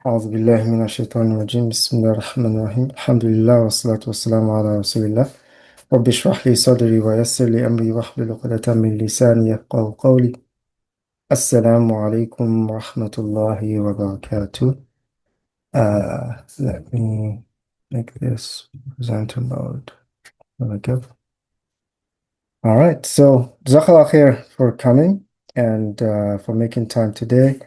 أعوذ بالله من الشيطان الرجيم بسم الله الرحمن الرحيم الحمد لله والصلاة والسلام على رسول الله رب اشرح لي صدري ويسر لي أمري واحلل عقدة من لساني يفقهوا قولي السلام عليكم ورحمة الله وبركاته. Let me make this presenter mode. There we go. All right, so Jazakallah khair for coming and for making time today.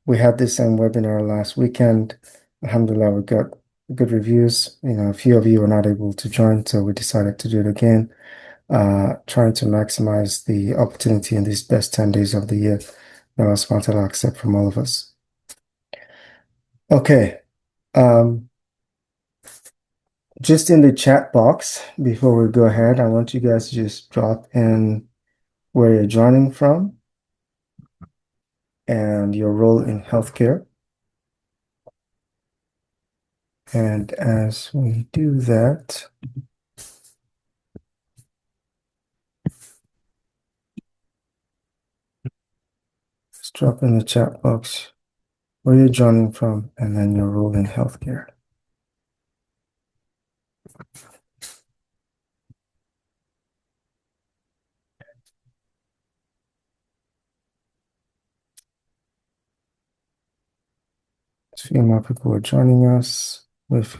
We had this same webinar last weekend. Alhamdulillah, we got good reviews. A few of you were not able to join, so we decided to do it again, trying to maximize the opportunity in these best 10 days of the year. May Allah subhanahu wa ta'ala accept from all of us. Okay. Just in the chat box, before we go ahead, I want you guys to just drop in where you're joining from and your role in healthcare. And as we do that, just drop in the chat box where you're joining from and then your role in healthcare. A few more people are joining us with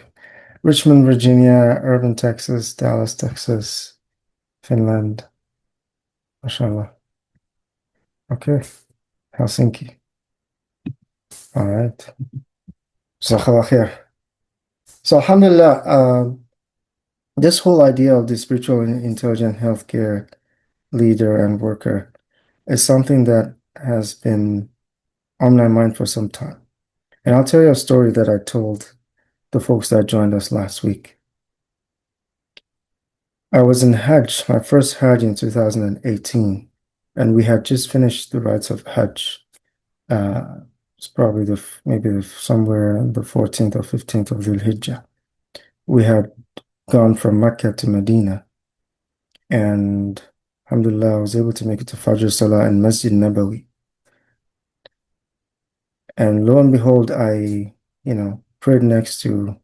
Richmond, Virginia, Irving, Texas, Dallas, Texas, Finland. MashaAllah. Okay. Helsinki. All right. Jazakallah khair. So, alhamdulillah, this whole idea of the spiritual and intelligent healthcare leader and worker is something that has been on my mind for some time. And I'll tell you a story that I told the folks that joined us last week. I was in Hajj, my first Hajj in 2018, and we had just finished the rites of Hajj. It's probably maybe somewhere the 14th or 15th of Dhul Hijjah. We had gone from Mecca to Medina, and alhamdulillah, I was able to make it to Fajr Salah in Masjid Nabawi. And lo and behold, I, prayed next to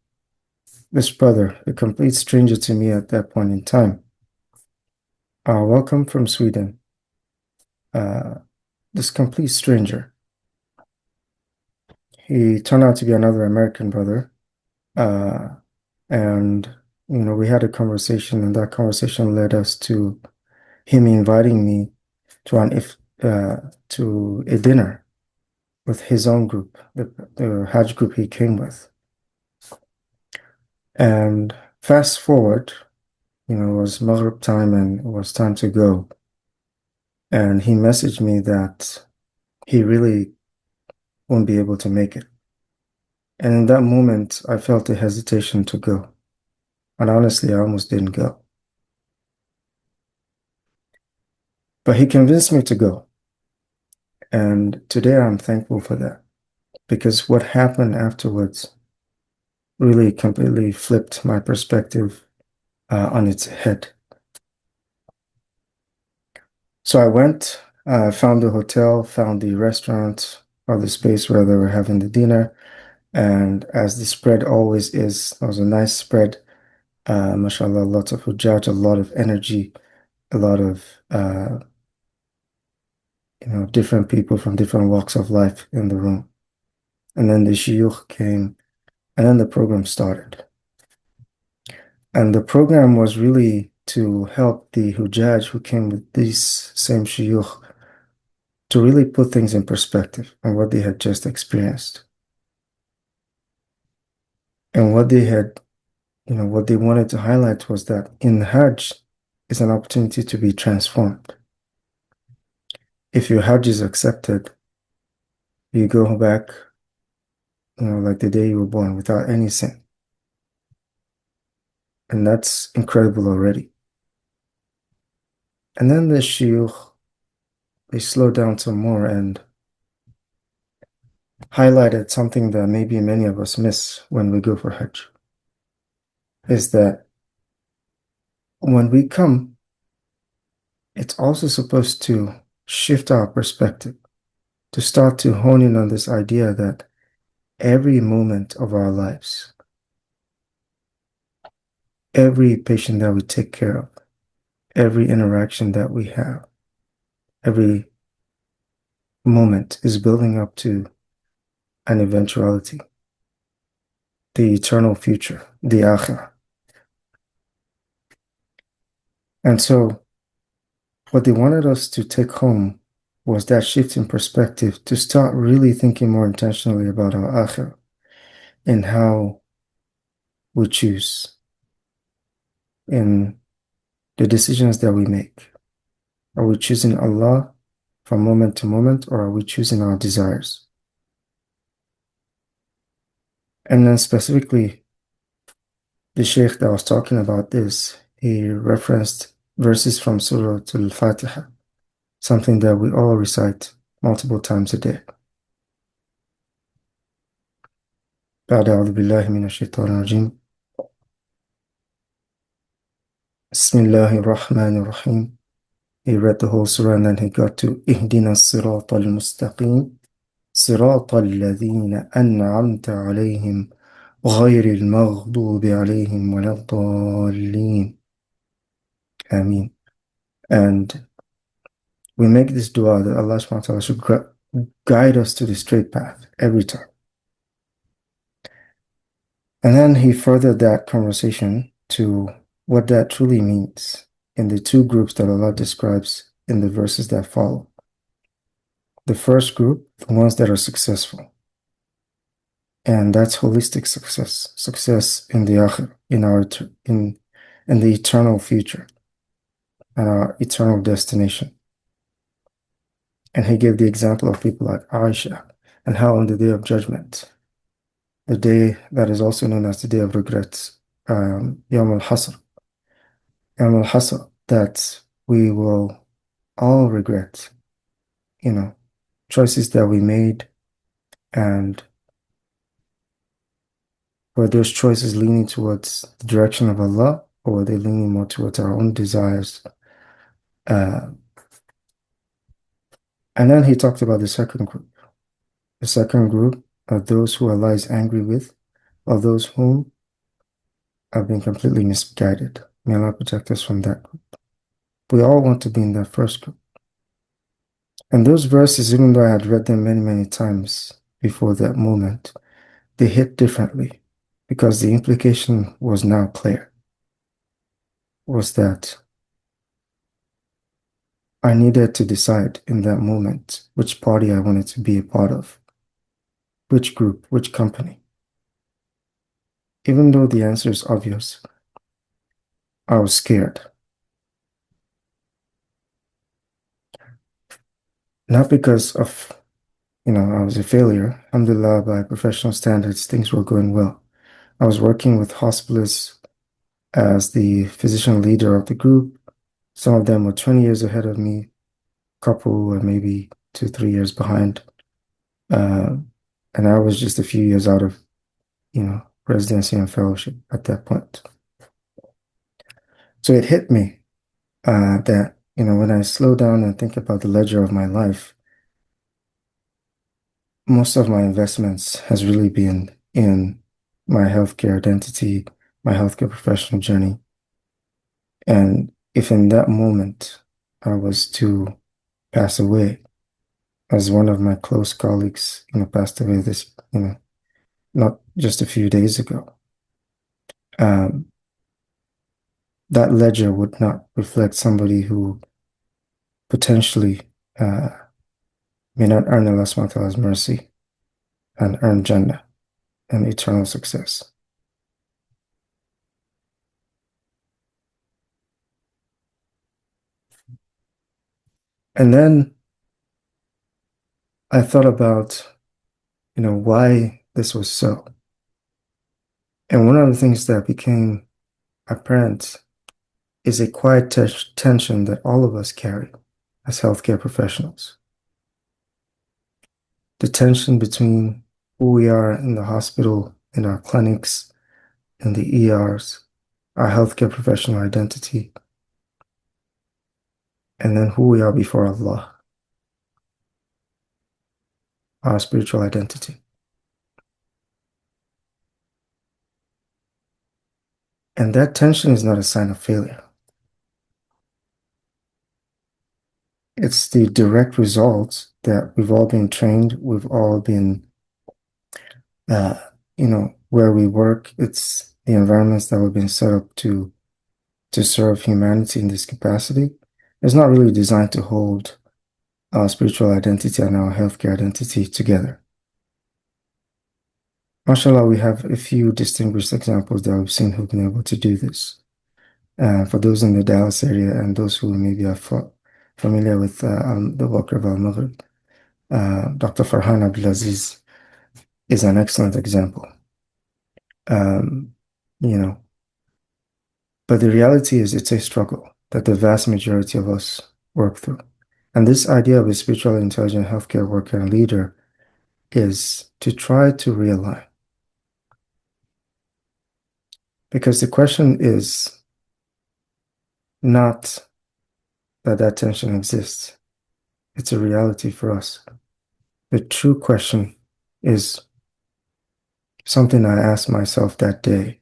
this brother, a complete stranger to me at that point in time. Welcome from Sweden. This complete stranger. He turned out to be another American brother. And, we had a conversation, and that conversation led us to him inviting me to a dinner with his own group, the Hajj group he came with. And fast forward, it was Maghrib time and it was time to go. And he messaged me that he really won't be able to make it. And in that moment, I felt a hesitation to go. And honestly, I almost didn't go. But he convinced me to go. And today I'm thankful for that, because what happened afterwards really completely flipped my perspective on its head. So I went, found the hotel, found the restaurant or the space where they were having the dinner. And as the spread always is, it was a nice spread. Mashallah, lots of hujjaj, a lot of energy, a lot of different people from different walks of life in the room. And then the shuyukh came, and then the program started. And the program was really to help the hujjaj who came with these same shuyukh to really put things in perspective on what they had just experienced. And what they had, what they wanted to highlight was that in Hajj is an opportunity to be transformed. If your Hajj is accepted, you go back, like the day you were born without any sin. And that's incredible already. And then the shuyukh, they slowed down some more and highlighted something that maybe many of us miss when we go for Hajj, is that when we come, it's also supposed to shift our perspective, to start to hone in on this idea that every moment of our lives, every patient that we take care of, every interaction that we have, every moment is building up to an eventuality, the eternal future, the akhirah. And so what they wanted us to take home was that shift in perspective to start really thinking more intentionally about our akhirah and how we choose in the decisions that we make. Are we choosing Allah from moment to moment, or are we choosing our desires? And then specifically, the Sheikh that was talking about this, he referenced verses from Surah Al-Fatiha, something that we all recite multiple times a day. بعد أعوذ بالله من الشيطان الرجيم بسم الله الرحمن الرحيم. He read the whole surah and then he got to اهدنا الصراط المستقيم صراط الذين أنعمت عليهم غير المغضوب عليهم ولا الضالين. Ameen. And we make this dua that Allah subhanahu wa ta'ala should guide us to the straight path every time. And then he furthered that conversation to what that truly means in the two groups that Allah describes in the verses that follow. The first group, the ones that are successful. And that's holistic success in the akhir, in the eternal future and our eternal destination. And he gave the example of people like Aisha and how on the day of judgment, the day that is also known as the day of regrets, Yawm al-Hasr, that we will all regret, choices that we made, and were those choices leaning towards the direction of Allah, or were they leaning more towards our own desires? And then he talked about the second group. The second group are those who Allah is angry with, or those whom have been completely misguided. May Allah protect us from that group. We all want to be in that first group. And those verses, even though I had read them many, many times before that moment, they hit differently because the implication was now clear. Was that I needed to decide in that moment which party I wanted to be a part of, which group, which company. Even though the answer is obvious, I was scared. Not because of, I was a failure. Alhamdulillah, by professional standards, things were going well. I was working with hospitalists as the physician leader of the group. Some of them were 20 years ahead of me, a couple were maybe 2, 3 years behind. And I was just a few years out of, residency and fellowship at that point. So it hit me that, when I slow down and think about the ledger of my life, most of my investments has really been in my healthcare identity, my healthcare professional journey. And if in that moment I was to pass away, as one of my close colleagues, passed away this, not just a few days ago, that ledger would not reflect somebody who potentially may not earn Allah subhanahu wa ta'ala's mercy and earn Jannah and eternal success. And then I thought about, why this was so. And one of the things that became apparent is a quiet tension that all of us carry as healthcare professionals. The tension between who we are in the hospital, in our clinics, in the ERs, our healthcare professional identity, and then who we are before Allah, our spiritual identity. And that tension is not a sign of failure. It's the direct result that we've all been trained, we've all been, where we work, it's the environments that we've been set up to serve humanity in this capacity. It's not really designed to hold our spiritual identity and our healthcare identity together. MashaAllah, we have a few distinguished examples that we've seen who've been able to do this. For those in the Dallas area and those who maybe are familiar with the work of Al-Maghrib, Dr. Farhan Abdulaziz is an excellent example. Um, you know, but the reality is it's a struggle that the vast majority of us work through. And this idea of a spiritually intelligent healthcare worker and leader is to try to realign. Because the question is not that tension exists. It's a reality for us. The true question is something I asked myself that day.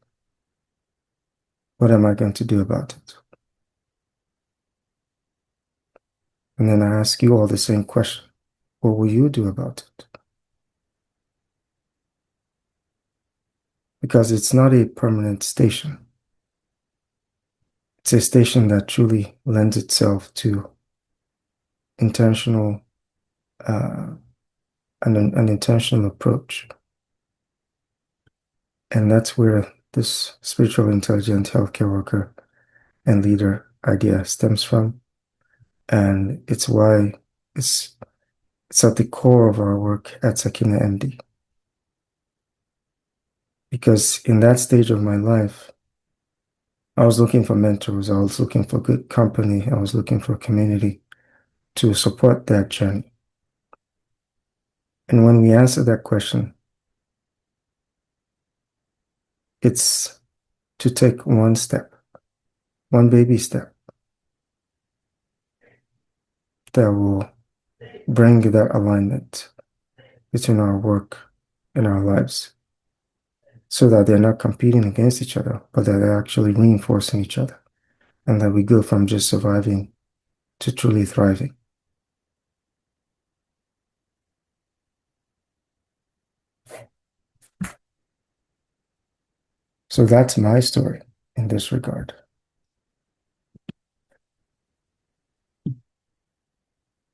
What am I going to do about it? And then I ask you all the same question. What will you do about it? Because it's not a permanent station. It's a station that truly lends itself to intentional, an intentional approach. And that's where this spiritual intelligent healthcare worker and leader idea stems from. And it's why it's at the core of our work at SakeenahMD. Because in that stage of my life, I was looking for mentors, I was looking for good company, I was looking for community to support that journey. And when we answer that question, it's to take one step, one baby step that will bring that alignment between our work and our lives so that they're not competing against each other, but that they're actually reinforcing each other and that we go from just surviving to truly thriving. So that's my story in this regard.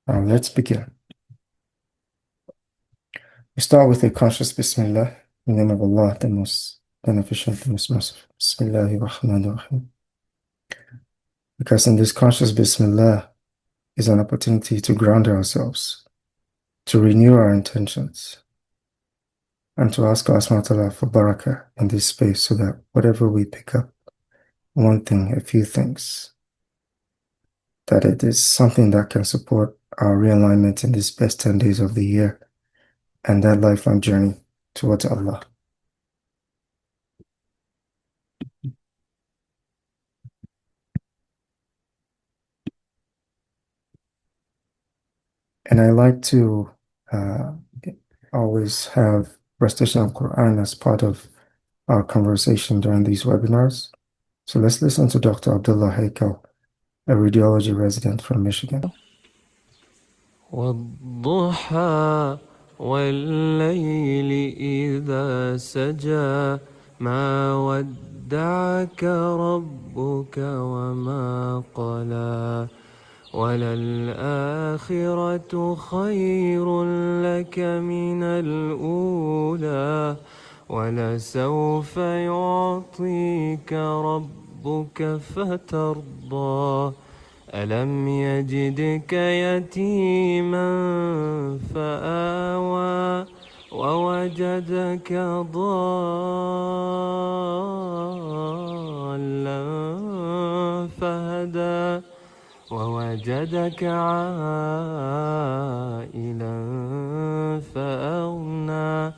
Now let's begin. We start with a conscious Bismillah, in the name of Allah, the most beneficent, the most merciful. Bismillahir Rahmanir Rahim. Because in this conscious Bismillah is an opportunity to ground ourselves, to renew our intentions, and to ask Allah subhanahu wa ta'ala for barakah in this space so that whatever we pick up, one thing, a few things, that it is something that can support our realignment in these best 10 days of the year and that lifelong journey towards Allah. And I like to always have recitation of Quran as part of our conversation during these webinars. So let's listen to Dr. Abdullah Haykal, a radiology resident from Michigan. والضحى والليل إذا سجى ما ودعك ربك وما قلى وللآخرة خير لك من الأولى ولسوف يعطيك ربك فترضى ألم يجدك يتيما فآوى ووجدك ضالا فهدى ووجدك عائلا فأغنى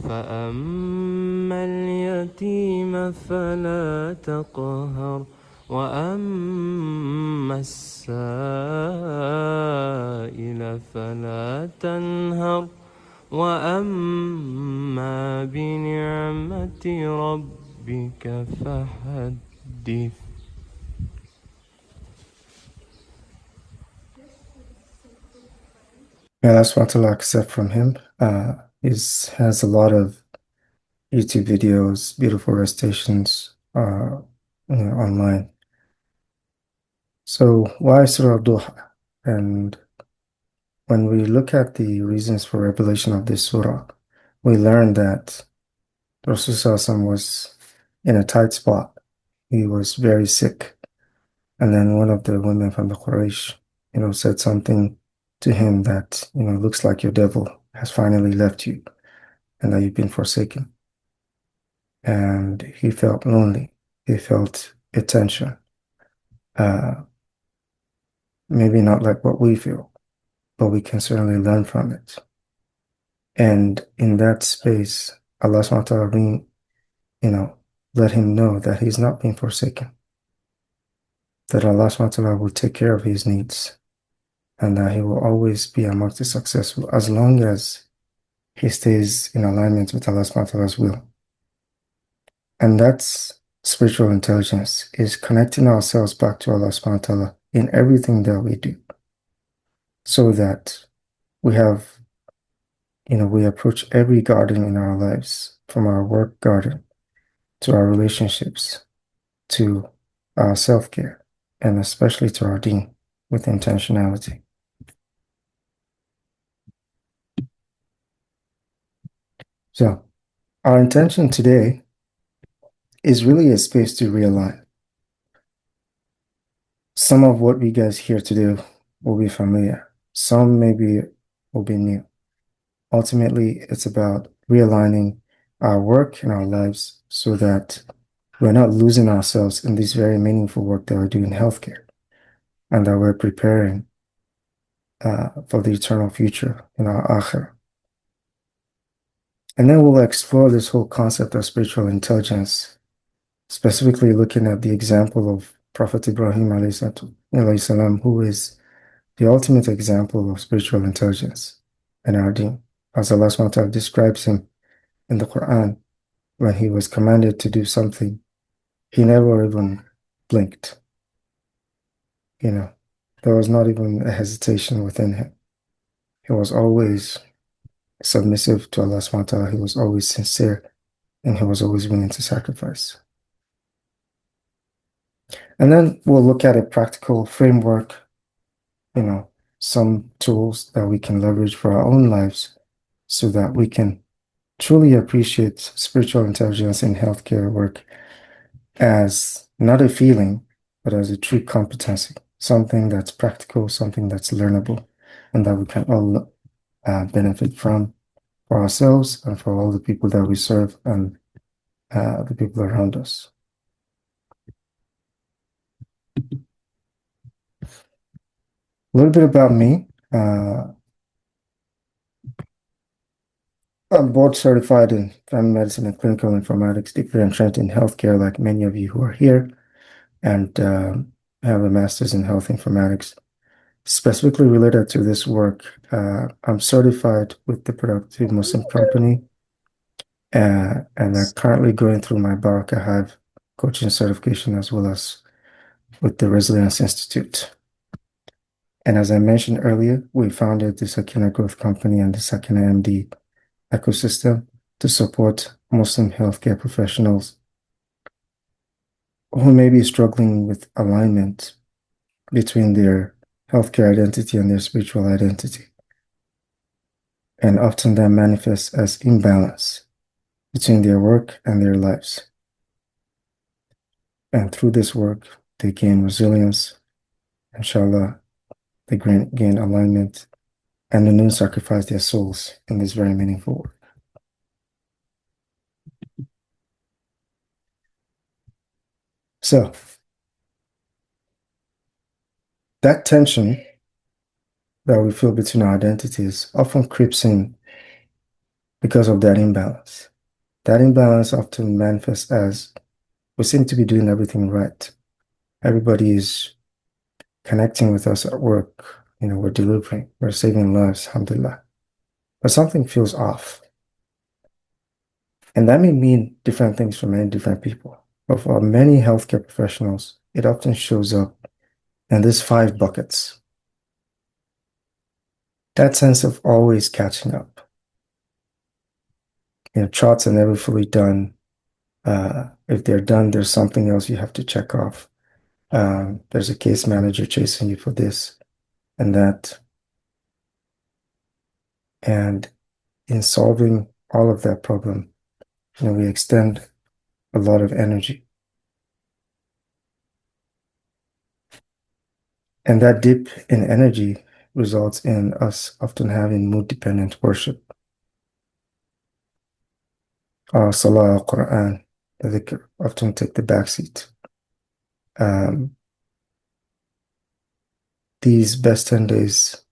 فأما اليتيم فلا تقهر وأما السائل فلا تنهر وأما بنعمة ربك بك فحدث. Yeah, that's what to accept from him. He's has a lot of YouTube videos, beautiful recitations, online. So why Surah Duha? And when we look at the reasons for revelation of this surah, we learn that Rasul was in a tight spot. He was very sick. And then one of the women from the Quraysh, said something to him that, looks like your devil has finally left you and that you've been forsaken. And he felt lonely. He felt a tension. Uh, Maybe not like what we feel, but we can certainly learn from it. And in that space, Allah subhanahu wa ta'ala, you know, let him know that he's not being forsaken, that Allah subhanahu wa ta'ala will take care of his needs, and that he will always be amongst the successful as long as he stays in alignment with Allah subhanahu wa ta'ala's will. And that's spiritual intelligence, is connecting ourselves back to Allah subhanahu wa ta'ala in everything that we do, so that we have, we approach every garden in our lives, from our work garden to our relationships to our self-care, and especially to our deen with intentionality. So, our intention today is really a space to realign. Some of what we guys hear today will be familiar, some maybe will be new. Ultimately, it's about realigning our work and our lives so that we're not losing ourselves in this very meaningful work that we do in healthcare, and that we're preparing for the eternal future in our akhirah. And then we'll explore this whole concept of spiritual intelligence, specifically looking at the example of Prophet Ibrahim alayhi salam, who is the ultimate example of spiritual intelligence in our deen. As Allah subhanahu wa ta'ala describes him in the Quran, when he was commanded to do something, he never even blinked. There was not even a hesitation within him. He was always submissive to Allah subhanahu wa ta'ala. He was always sincere, and he was always willing to sacrifice. And then we'll look at a practical framework, some tools that we can leverage for our own lives so that we can truly appreciate spiritual intelligence in healthcare work as not a feeling, but as a true competency, something that's practical, something that's learnable, and that we can all benefit from for ourselves and for all the people that we serve and the people around us. A little bit about me. I'm board certified in family medicine and clinical informatics, deeply entrenched in healthcare, like many of you who are here, and have a master's in health informatics. Specifically related to this work, I'm certified with the Productive Muslim Company, and I'm currently going through my Baraka Hive coaching certification as well as with the Resilience Institute. And as I mentioned earlier, we founded the Sakeenah Growth Company and the SakeenahMD ecosystem to support Muslim healthcare professionals who may be struggling with alignment between their healthcare identity and their spiritual identity. And often that manifests as imbalance between their work and their lives. And through this work, they gain resilience, inshallah, they gain alignment, and they don't sacrifice their souls in this very meaningful work. So, that tension that we feel between our identities often creeps in because of that imbalance. That imbalance often manifests as we seem to be doing everything right. Everybody is connecting with us at work. We're delivering, we're saving lives, alhamdulillah. But something feels off. And that may mean different things for many different people. But for many healthcare professionals, it often shows up in these five buckets. That sense of always catching up. Charts are never fully done. If they're done, there's something else you have to check off. There's a case manager chasing you for this and that. And in solving all of that problem, we extend a lot of energy. And that dip in energy results in us often having mood-dependent worship. Salah al-Quran, the dhikr, often take the backseat. These best 10 days,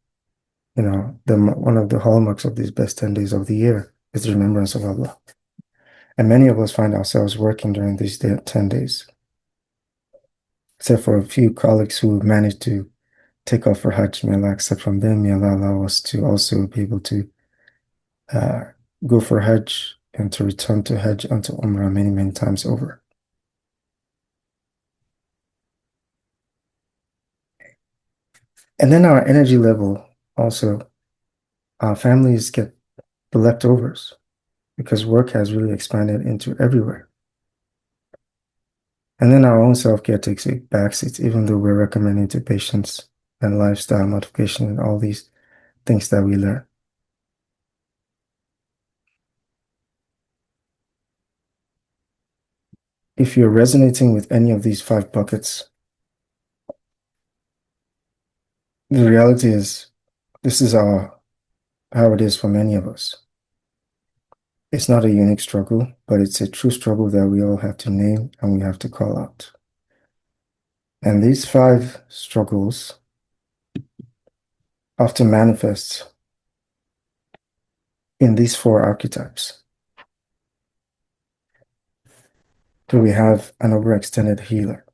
one of the hallmarks of these best 10 days of the year is the remembrance of Allah. And many of us find ourselves working during these 10 days, except for a few colleagues who managed to take off for Hajj. May Allah accept from them. May Allah allow us to also be able to uh, go for Hajj and to return to Hajj and to Umrah many, many times over. And then our energy level also, our families get the leftovers because work has really expanded into everywhere. And then our own self-care takes a backseat, even though we're recommending to patients and lifestyle modification and all these things that we learn. If you're resonating with any of these five buckets, the reality is this is how it is for many of us. It's not a unique struggle, but it's a true struggle that we all have to name and we have to call out. And these five struggles often manifest in these four archetypes. So we have an overextended healer.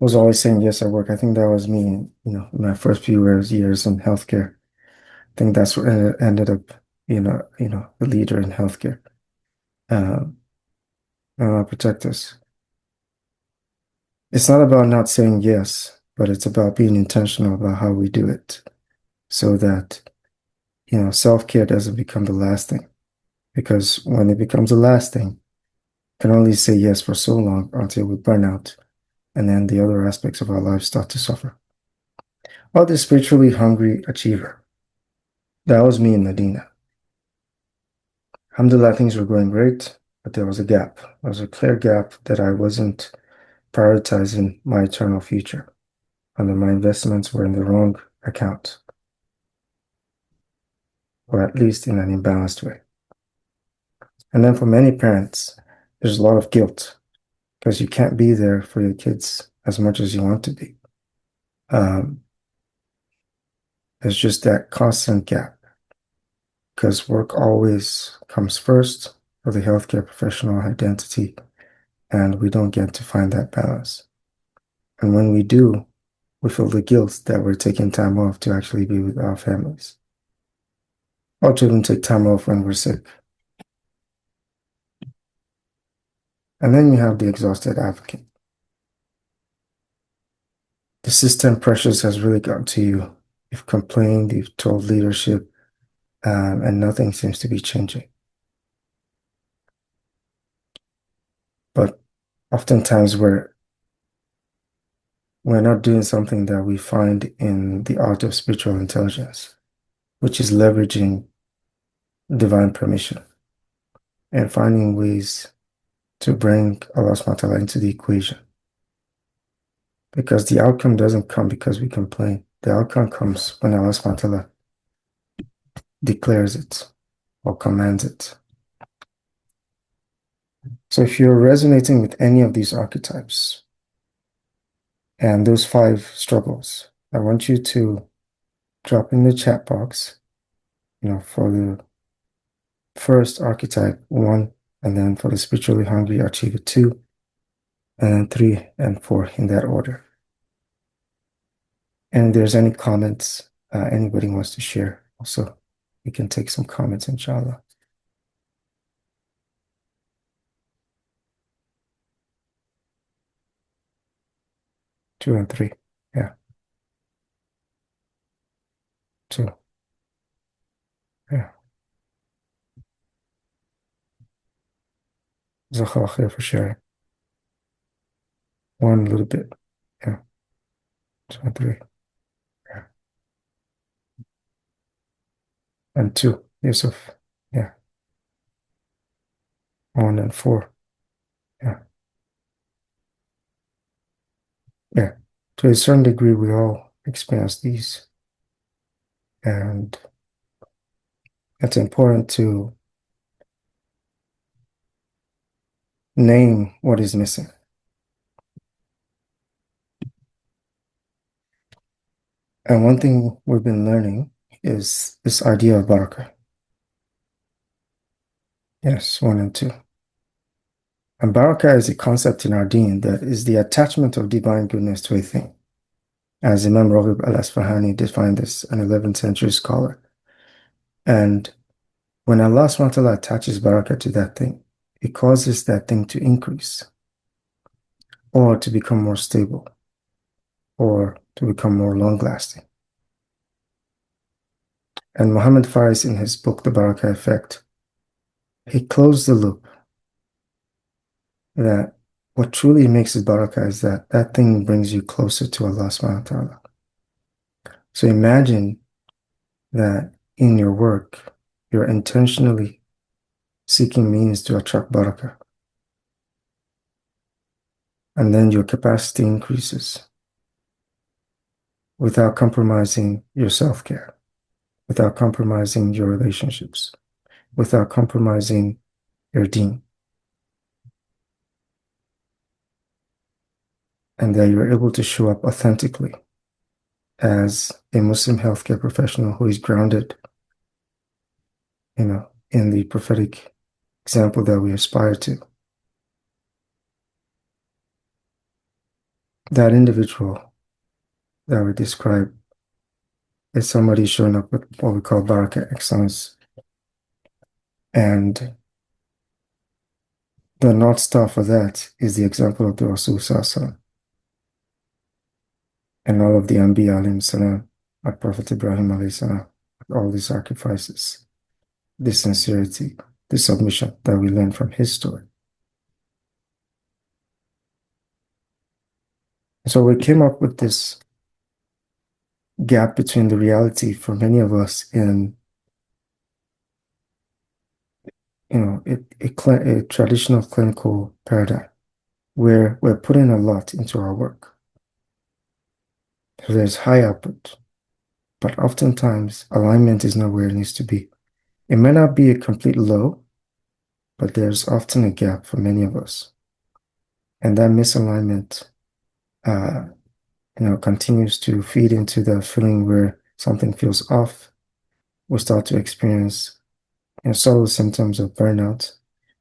I was always saying yes at work. I think that was me in my first few years in healthcare. I think that's what ended up, the leader in healthcare. Protect us. It's not about not saying yes, but it's about being intentional about how we do it so that, self-care doesn't become the last thing. Because when it becomes the last thing, you can only say yes for so long until we burn out, and then the other aspects of our lives start to suffer. Or the spiritually hungry achiever. That was me in Medina. Alhamdulillah, things were going great, but there was a gap. There was a clear gap that I wasn't prioritizing my eternal future, and that my investments were in the wrong account, or at least in an imbalanced way. And then for many parents, there's a lot of guilt because you can't be there for your kids as much as you want to be. There's just that constant gap because work always comes first for the healthcare professional identity, and we don't get to find that balance. And when we do, we feel the guilt that we're taking time off to actually be with our families. Our children take time off when we're sick. And then you have the exhausted advocate. The system pressures has really gotten to you. You've complained, you've told leadership, and nothing seems to be changing. But oftentimes we're not doing something that we find in the art of spiritual intelligence, which is leveraging divine permission and finding ways to bring Allah subhanahu wa ta'ala into the equation. Because the outcome doesn't come because we complain. The outcome comes when Allah subhanahu wa ta'ala declares it or commands it. So if you're resonating with any of these archetypes and those five struggles, I want you to drop in the chat box, for the first archetype, 1, and then for the spiritually hungry achiever, 2, and then 3 and 4 in that order. And if there's any comments anybody wants to share, Also, we can take some comments, inshallah. 2 and 3. Yeah, 2. Yeah. Jazakallah khair for sharing. 1 a little bit. Yeah, 2 and 3. Yeah. And 2, Yusuf. Yeah, 1 and 4. Yeah. Yeah. To a certain degree, we all experience these. And it's important to name what is missing. And one thing we've been learning is this idea of barakah. Yes, 1 and 2. And barakah is a concept in our deen that is the attachment of divine goodness to a thing. As Imam Raghib al-Asfahani defined this, an 11th century scholar. And when Allah SWT attaches barakah to that thing, it causes that thing to increase or to become more stable or to become more long-lasting. And Muhammad Faris, in his book, The Barakah Effect, he closed the loop that what truly makes it barakah is that that thing brings you closer to Allah subhanahu wa ta'ala. So imagine that in your work, you're intentionally seeking means to attract barakah. And then your capacity increases without compromising your self-care, without compromising your relationships, without compromising your deen. And that you're able to show up authentically as a Muslim healthcare professional who is grounded, in the prophetic example that we aspire to. That individual that we describe is somebody showing up with what we call barakah excellence. And the North Star for that is the example of the Rasul Sallallahu and all of the Anbiya alayhim salam, like Prophet Ibrahim alayhi salam, all the sacrifices, the sincerity, the submission that we learn from his story. So we came up with this gap between the reality for many of us in, a traditional clinical paradigm where we're putting a lot into our work. So there's high output, but oftentimes alignment is not where it needs to be. It may not be a complete low, but there's often a gap for many of us. And that misalignment, continues to feed into the feeling where something feels off. We start to experience, subtle symptoms of burnout.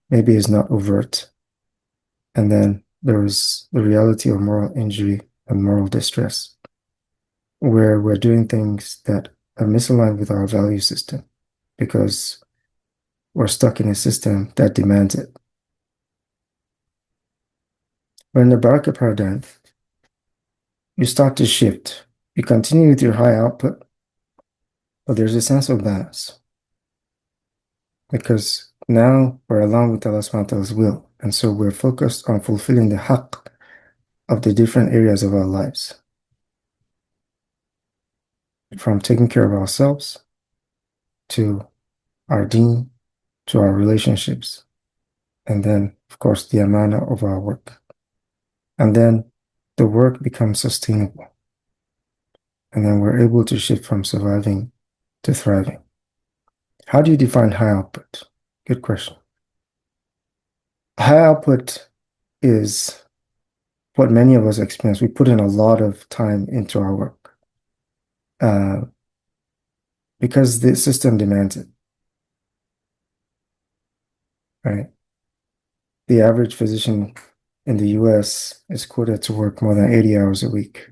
Maybe it's not overt. And then there is the reality of moral injury and moral distress, where we're doing things that are misaligned with our value system because we're stuck in a system that demands it. But in the Baraka paradigm, you start to shift. You continue with your high output, but there's a sense of balance because now we're aligned with Allah subhanahu wa ta'ala's will. And so we're focused on fulfilling the haqq of the different areas of our lives, from taking care of ourselves to our deen, to our relationships, and then, of course, the amana of our work. And then the work becomes sustainable. And then we're able to shift from surviving to thriving. How do you define high output? Good question. High output is what many of us experience. We put in a lot of time into our work because the system demands it, right? The average physician in the US is quoted to work more than 80 hours a week.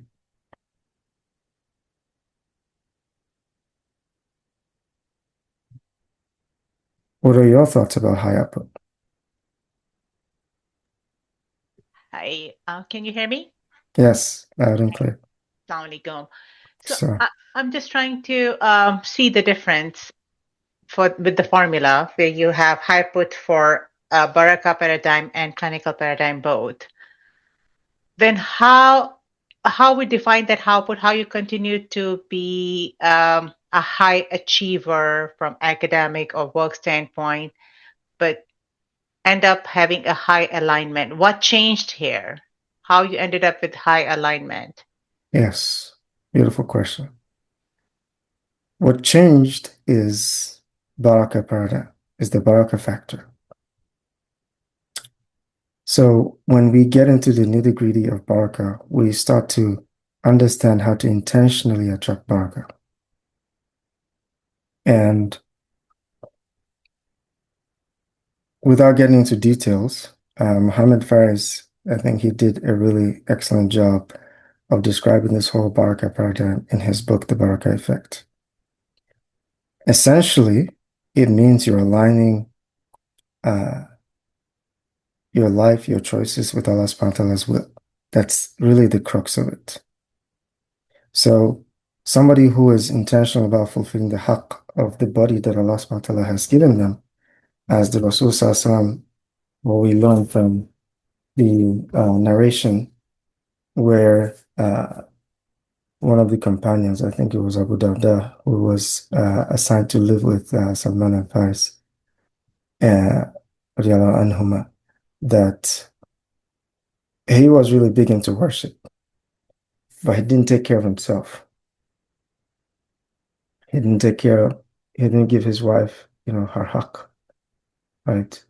What are your thoughts about high output? Hi, can you hear me? Yes, loud and clear. Assalamu alaikum. So So, I'm just trying to see the difference for with the formula where you have high put for Baraka paradigm and clinical paradigm both. Then how we define that output? How you continue to be a high achiever from academic or work standpoint, but end up having a high alignment? What changed here? How you ended up with high alignment? yes, beautiful question. What changed is Baraka paradigm, is the Baraka factor. So when we get into the nitty-gritty of Baraka, we start to understand how to intentionally attract Baraka. And without getting into details, Muhammad Faris, I think he did a really excellent job of describing this whole Baraka paradigm in his book, The Baraka Effect. Essentially, it means you're aligning your life, your choices with Allah subhanahu wa ta'ala's will. That's really the crux of it. So somebody who is intentional about fulfilling the haqq of the body that Allah subhanahu wa ta'ala has given them, as the Rasul sallallahu alaihi wasallam, what we learn from the narration where one of the companions, I think it was Abu Darda, who was assigned to live with Salman al Faris, radiallahu anhuma, that he was really big into worship, but he didn't take care of himself. He didn't take care of, he didn't give his wife, her haqq, right?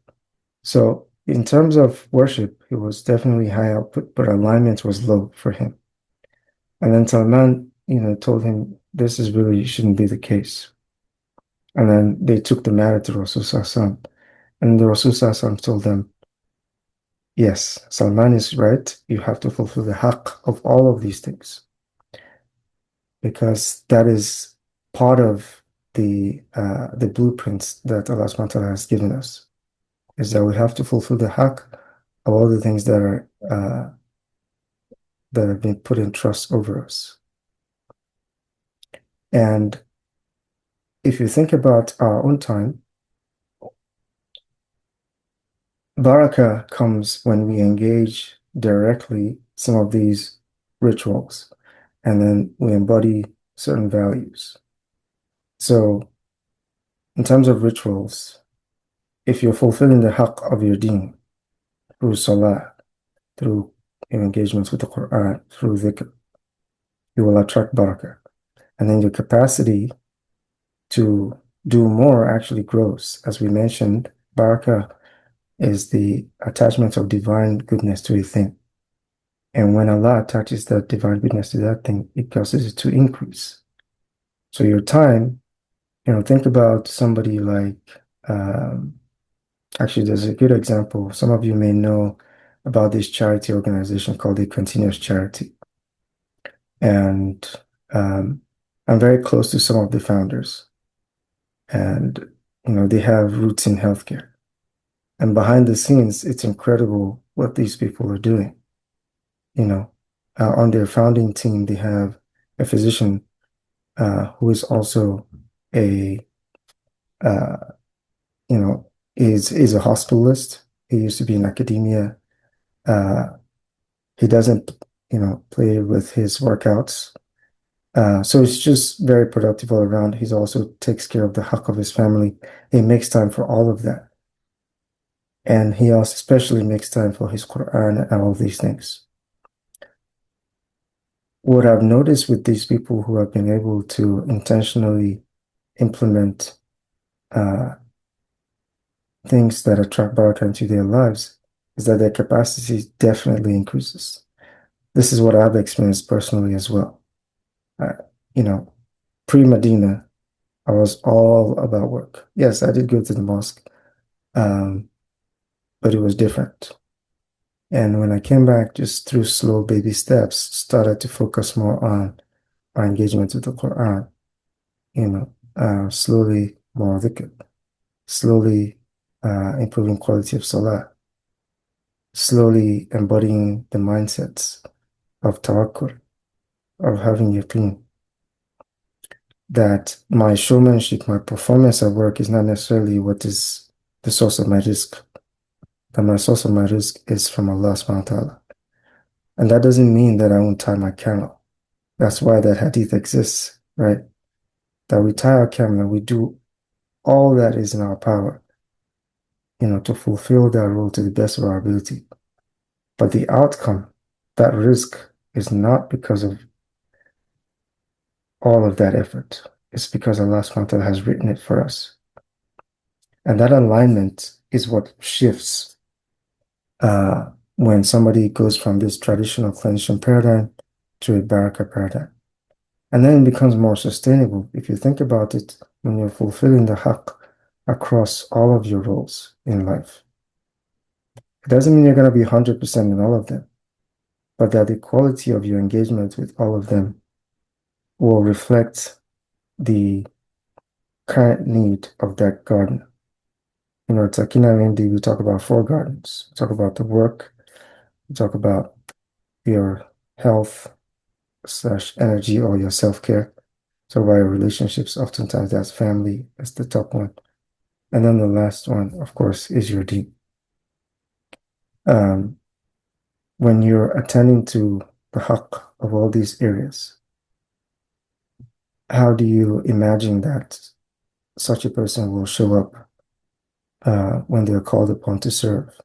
So in terms of worship, he was definitely high output, but alignment was low for him. And then Salman, told him this is really shouldn't be the case. And then they took the matter to Rasul Sallallahu, and the Rasul Sallallahu told them, yes, Salman is right. You have to fulfill the haqq of all of these things because that is part of the blueprints that Allah subhanahu wa ta'ala has given us, is that we have to fulfill the haqq of all the things that have been put in trust over us. And if you think about our own time, Baraka comes when we engage directly some of these rituals, and then we embody certain values. So, in terms of rituals, if you're fulfilling the haqq of your deen through salah, through your engagements with the Quran, through dhikr, you will attract barakah. And then your capacity to do more actually grows. As we mentioned, barakah is the attachment of divine goodness to a thing. And when Allah attaches that divine goodness to that thing, it causes it to increase. So your time, think about somebody like, actually, there's a good example. Some of you may know about this charity organization called the Continuous Charity. And I'm very close to some of the founders. And, they have roots in healthcare. And behind the scenes, it's incredible what these people are doing. On their founding team, they have a physician who is also a, uh, is a hospitalist. He used to be in academia. He doesn't, play with his workouts. So it's just very productive all around. He also takes care of the haqq of his family. He makes time for all of that. And he also especially makes time for his Quran and all these things. What I've noticed with these people who have been able to intentionally implement things that attract barakah into their lives is that their capacity definitely increases. This is what I've experienced personally as well. You know, pre-Medina, I was all about work. Yes, I did go to the mosque, but it was different. And when I came back, just through slow baby steps, started to focus more on our engagement with the Quran, slowly more dhikr. slowly improving quality of salah, slowly embodying the mindsets of tawakkul, of having yaqeen, that my showmanship, my performance at work is not necessarily what is the source of my risk, that my source of my risk is from Allah subhanahu wa ta'ala. And that doesn't mean that I won't tie my camel. That's why that hadith exists, right? That we tie our camel and we do all that is in our power, to fulfill that role to the best of our ability. But the outcome, that risk, is not because of all of that effort. It's because Allah subhanahu wa ta'ala has written it for us. And that alignment is what shifts when somebody goes from this traditional clinician paradigm to a baraka paradigm. And then it becomes more sustainable. If you think about it, when you're fulfilling the haqq across all of your roles in life, it doesn't mean you're going to be 100% in all of them, but that the quality of your engagement with all of them will reflect the current need of that garden. At SakeenahMD, we talk about 4 gardens. We talk about the work, we talk about your health / energy or your self-care. So by relationships, oftentimes that's family, that's the top one. And then the last one, of course, is your deen. When you're attending to the haqq of all these areas, how do you imagine that such a person will show up when they're called upon to serve,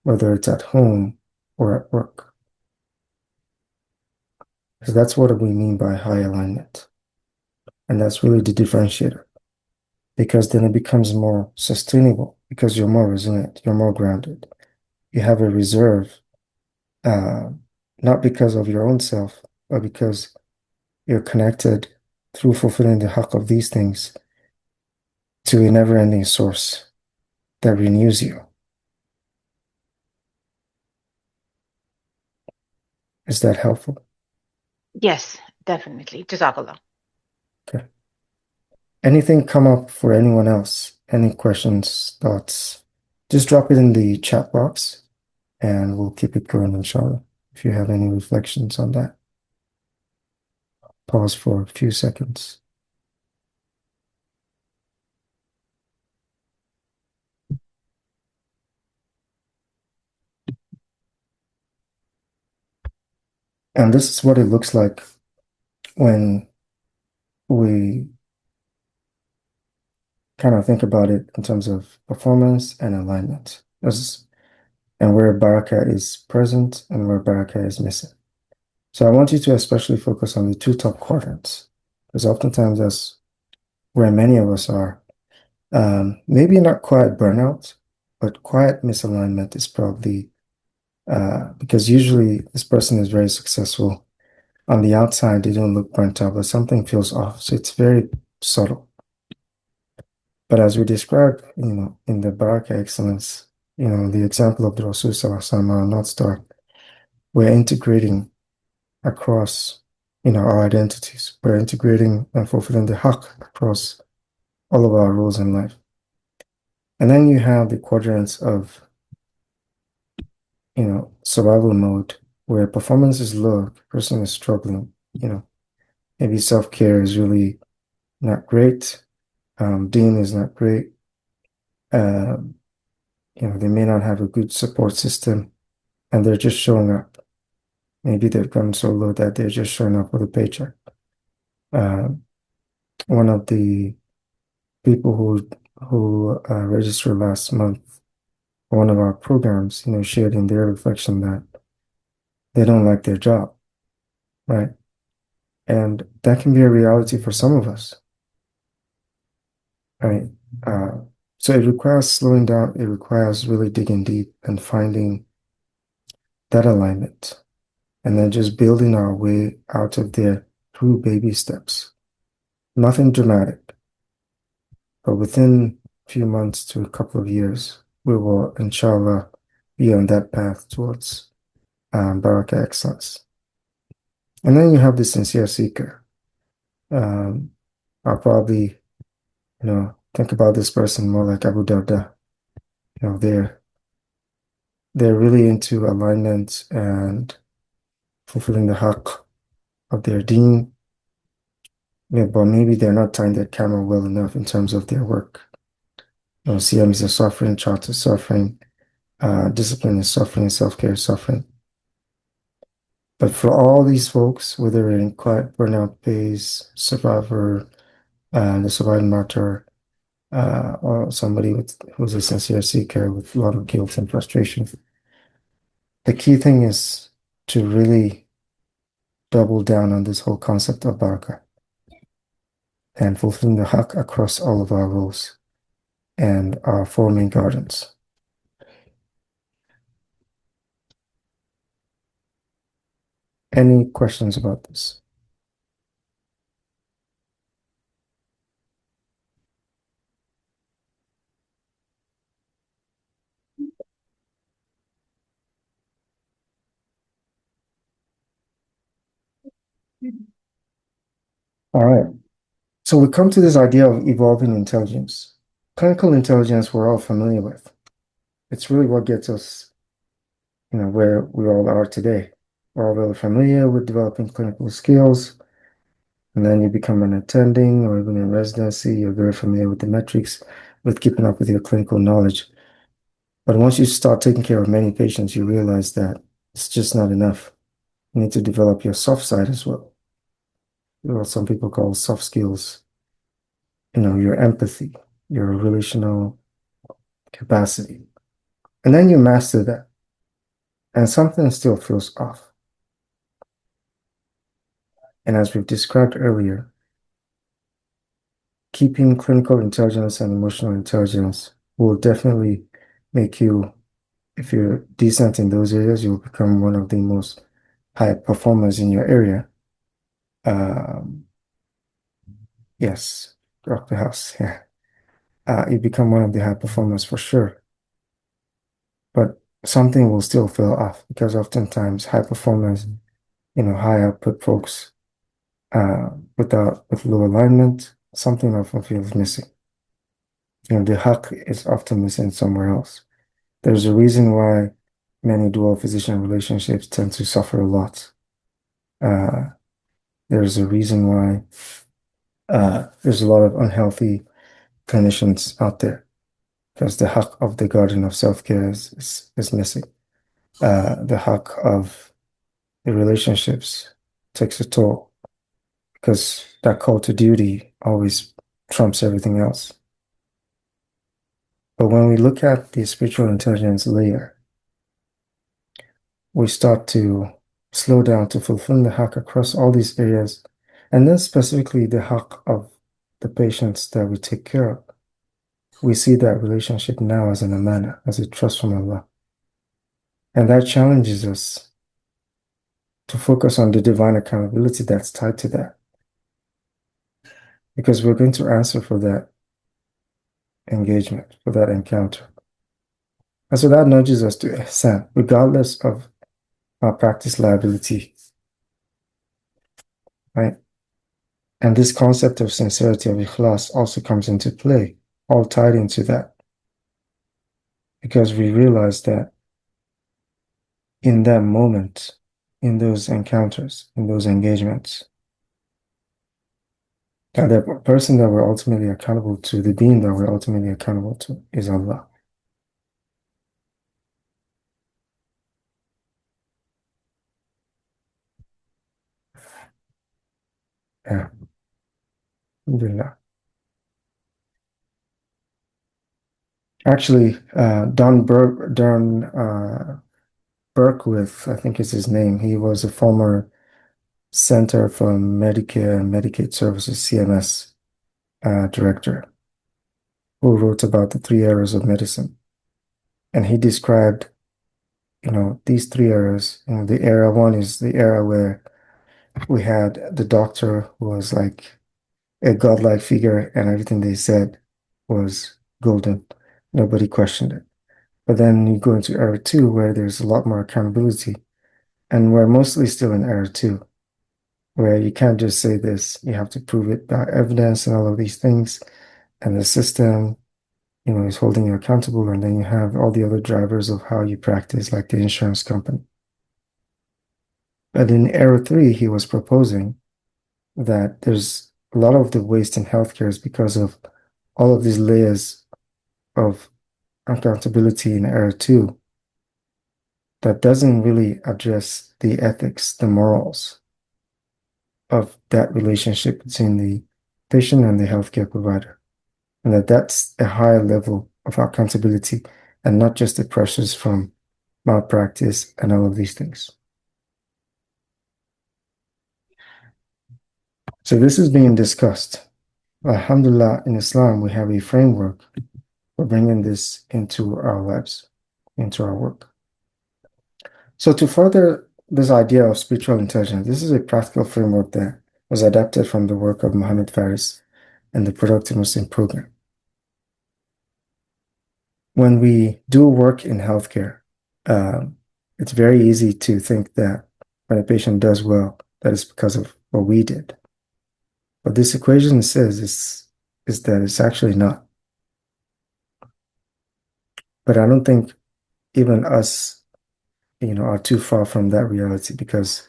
whether it's at home or at work? Because that's what we mean by high alignment. And that's really the differentiator. Because then it becomes more sustainable, because you're more resilient, you're more grounded. You have a reserve, not because of your own self, but because you're connected through fulfilling the haqq of these things to a never-ending source that renews you. Is that helpful? Yes, definitely. Jazakallah. Okay. Anything come up for anyone else? Any questions, thoughts? Just drop it in the chat box and we'll keep it going, inshallah. If you have any reflections on that, pause for a few seconds. And this is what it looks like when we kind of think about it in terms of performance and alignment. And where barakah is present and where barakah is missing. So I want you to especially focus on the 2 top quadrants, because oftentimes that's where many of us are. Maybe not quiet burnout, but quiet misalignment is probably because usually this person is very successful. On the outside, they don't look burnt out, but something feels off. So it's very subtle. But as we described, in the Baraka excellence, the example of the Rasul Sallallahu Alaihi Wasallam, our North Star, we're integrating across, our identities. We're integrating and fulfilling the haqq across all of our roles in life. And then you have the quadrants of, survival mode, where performance is low, the person is struggling, maybe self-care is really not great, deen is not great, they may not have a good support system, and they're just showing up. Maybe they've gone so low that they're just showing up with a paycheck. One of the people who registered last month for one of our programs, shared in their reflection that they don't like their job, right? And that can be a reality for some of us, right? So it requires slowing down. It requires really digging deep and finding that alignment, and then just building our way out of there through baby steps. Nothing dramatic, but within a few months to a couple of years, we will, inshallah, be on that path towards Baraka excellence. And then you have the sincere seeker. I'll probably, Think about this person more like Abu Darda. They're really into alignment and fulfilling the haqq of their deen. Yeah, but maybe they're not tying their camera well enough in terms of their work. CM is a suffering, chart is suffering, discipline is suffering, self-care is suffering. But for all these folks, whether in quiet burnout phase, survivor, the surviving martyr, or somebody who's a sincere seeker with a lot of guilt and frustration, the key thing is to really double down on this whole concept of barakah and fulfilling the haqq across all of our roles and our four main gardens. Any questions about this? All right. So we come to this idea of evolving intelligence. Clinical intelligence we're all familiar with. It's really what gets us, where we all are today. We're all really familiar with developing clinical skills. And then you become an attending or even in residency, you're very familiar with the metrics, with keeping up with your clinical knowledge. But once you start taking care of many patients, you realize that it's just not enough. You need to develop your soft side as well. What some people call soft skills, your empathy, your relational capacity. And then you master that, and something still feels off. And as we've described earlier, keeping clinical intelligence and emotional intelligence will definitely make you, if you're decent in those areas, you'll become one of the most high performers in your area. Yes, rock the house. Yeah. You become one of the high performers for sure. But something will still feel off because oftentimes high performers, high output folks, with low alignment, something often feels missing. The haqq is often missing somewhere else. There's a reason why many dual physician relationships tend to suffer a lot. There's a reason why there's a lot of unhealthy clinicians out there because the haqq of the garden of self-care is missing. The haqq of the relationships takes a toll because that call to duty always trumps everything else. But when we look at the spiritual intelligence layer, we start to slow down to fulfill the haqq across all these areas, and then specifically the haqq of the patients that we take care of. We see that relationship now as an amana, as a trust from Allah. And that challenges us to focus on the divine accountability that's tied to that. Because we're going to answer for that engagement, for that encounter. And so that nudges us to ihsan, regardless of our practice liability, right? And this concept of sincerity, of ikhlas, also comes into play, all tied into that. Because we realize that in that moment, in those encounters, in those engagements, that the person that we're ultimately accountable to, the being that we're ultimately accountable to, is Allah. Yeah. Alhamdulillah. Actually, Don Berkowitz, I think is his name. He was a former Center for Medicare and Medicaid Services, CMS, director, who wrote about the three eras of medicine. And he described, these three eras. The era one is the era where we had the doctor who was like a godlike figure, and everything they said was golden. Nobody questioned it. But then you go into era two, where there's a lot more accountability. And we're mostly still in era two, where you can't just say this, you have to prove it by evidence and all of these things. and the system, is holding you accountable, and then you have all the other drivers of how you practice, like the insurance company. But in era 3, he was proposing that there's a lot of the waste in healthcare is because of all of these layers of accountability in era 2 that doesn't really address the ethics, the morals of that relationship between the patient and the healthcare provider. And that's a higher level of accountability and not just the pressures from malpractice and all of these things. So this is being discussed. Alhamdulillah, in Islam, we have a framework for bringing this into our lives, into our work. So to further this idea of spiritual intelligence, this is a practical framework that was adapted from the work of Muhammad Faris and the Productive Muslim program. When we do work in healthcare, it's very easy to think that when a patient does well, that is because of what we did. What this equation says is that it's actually not. But I don't think even us, are too far from that reality, because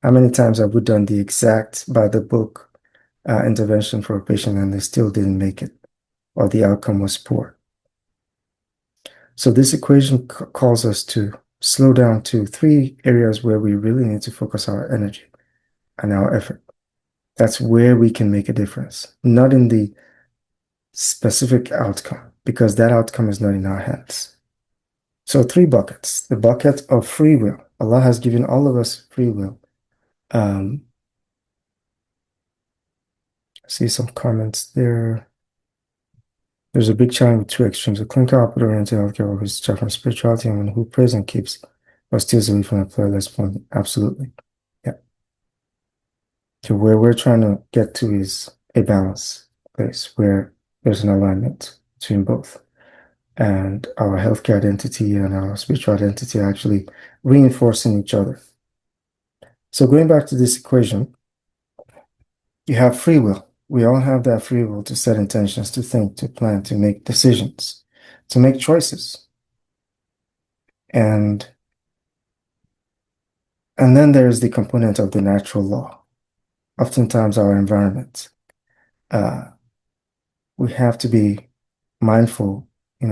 how many times have we done the exact by the book intervention for a patient and they still didn't make it, or the outcome was poor? So this equation calls us to slow down to 3 areas where we really need to focus our energy and our effort. That's where we can make a difference, not in the specific outcome, because that outcome is not in our hands. So 3 buckets. The bucket of free will. Allah has given all of us free will. See some comments there. There's a big challenge with 2 extremes: a clinical output-oriented healthcare worker who's distracted from spirituality, and one who prays and keeps or steals away from employer less fun. Absolutely. Yeah. So where we're trying to get to is a balance place where there's an alignment between both. And our healthcare identity and our spiritual identity are actually reinforcing each other. So going back to this equation, you have free will. We all have that free will to set intentions, to think, to plan, to make decisions, to make choices. And then there's the component of the natural law. Oftentimes our environment. We have to be mindful.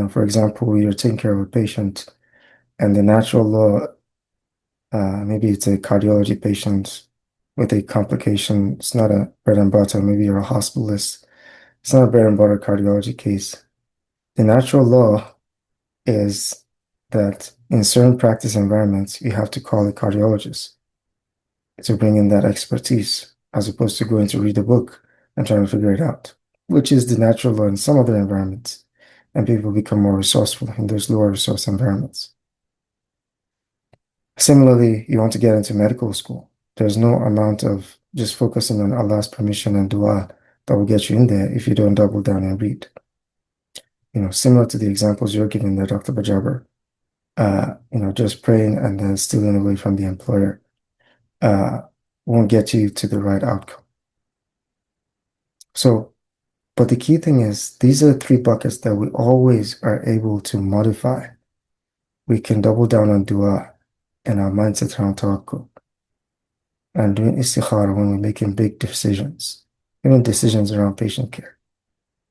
For example, you're taking care of a patient and the natural law, maybe it's a cardiology patient with a complication. It's not a bread and butter. Maybe you're a hospitalist. It's not a bread and butter cardiology case. The natural law is that in certain practice environments, you have to call a cardiologist to bring in that expertise, as opposed to going to read a book and trying to figure it out, which is the natural law in some other environments. And people become more resourceful in those lower resource environments. Similarly, you want to get into medical school. There's no amount of just focusing on Allah's permission and dua that will get you in there if you don't double down and read. Similar to the examples you're giving there, Dr. Bajaber, just praying and then stealing away from the employer won't get you to the right outcome. So, but the key thing is, these are 3 buckets that we always are able to modify. We can double down on dua and our mindset around tawakkul, and doing istikhara when we're making big decisions, even decisions around patient care.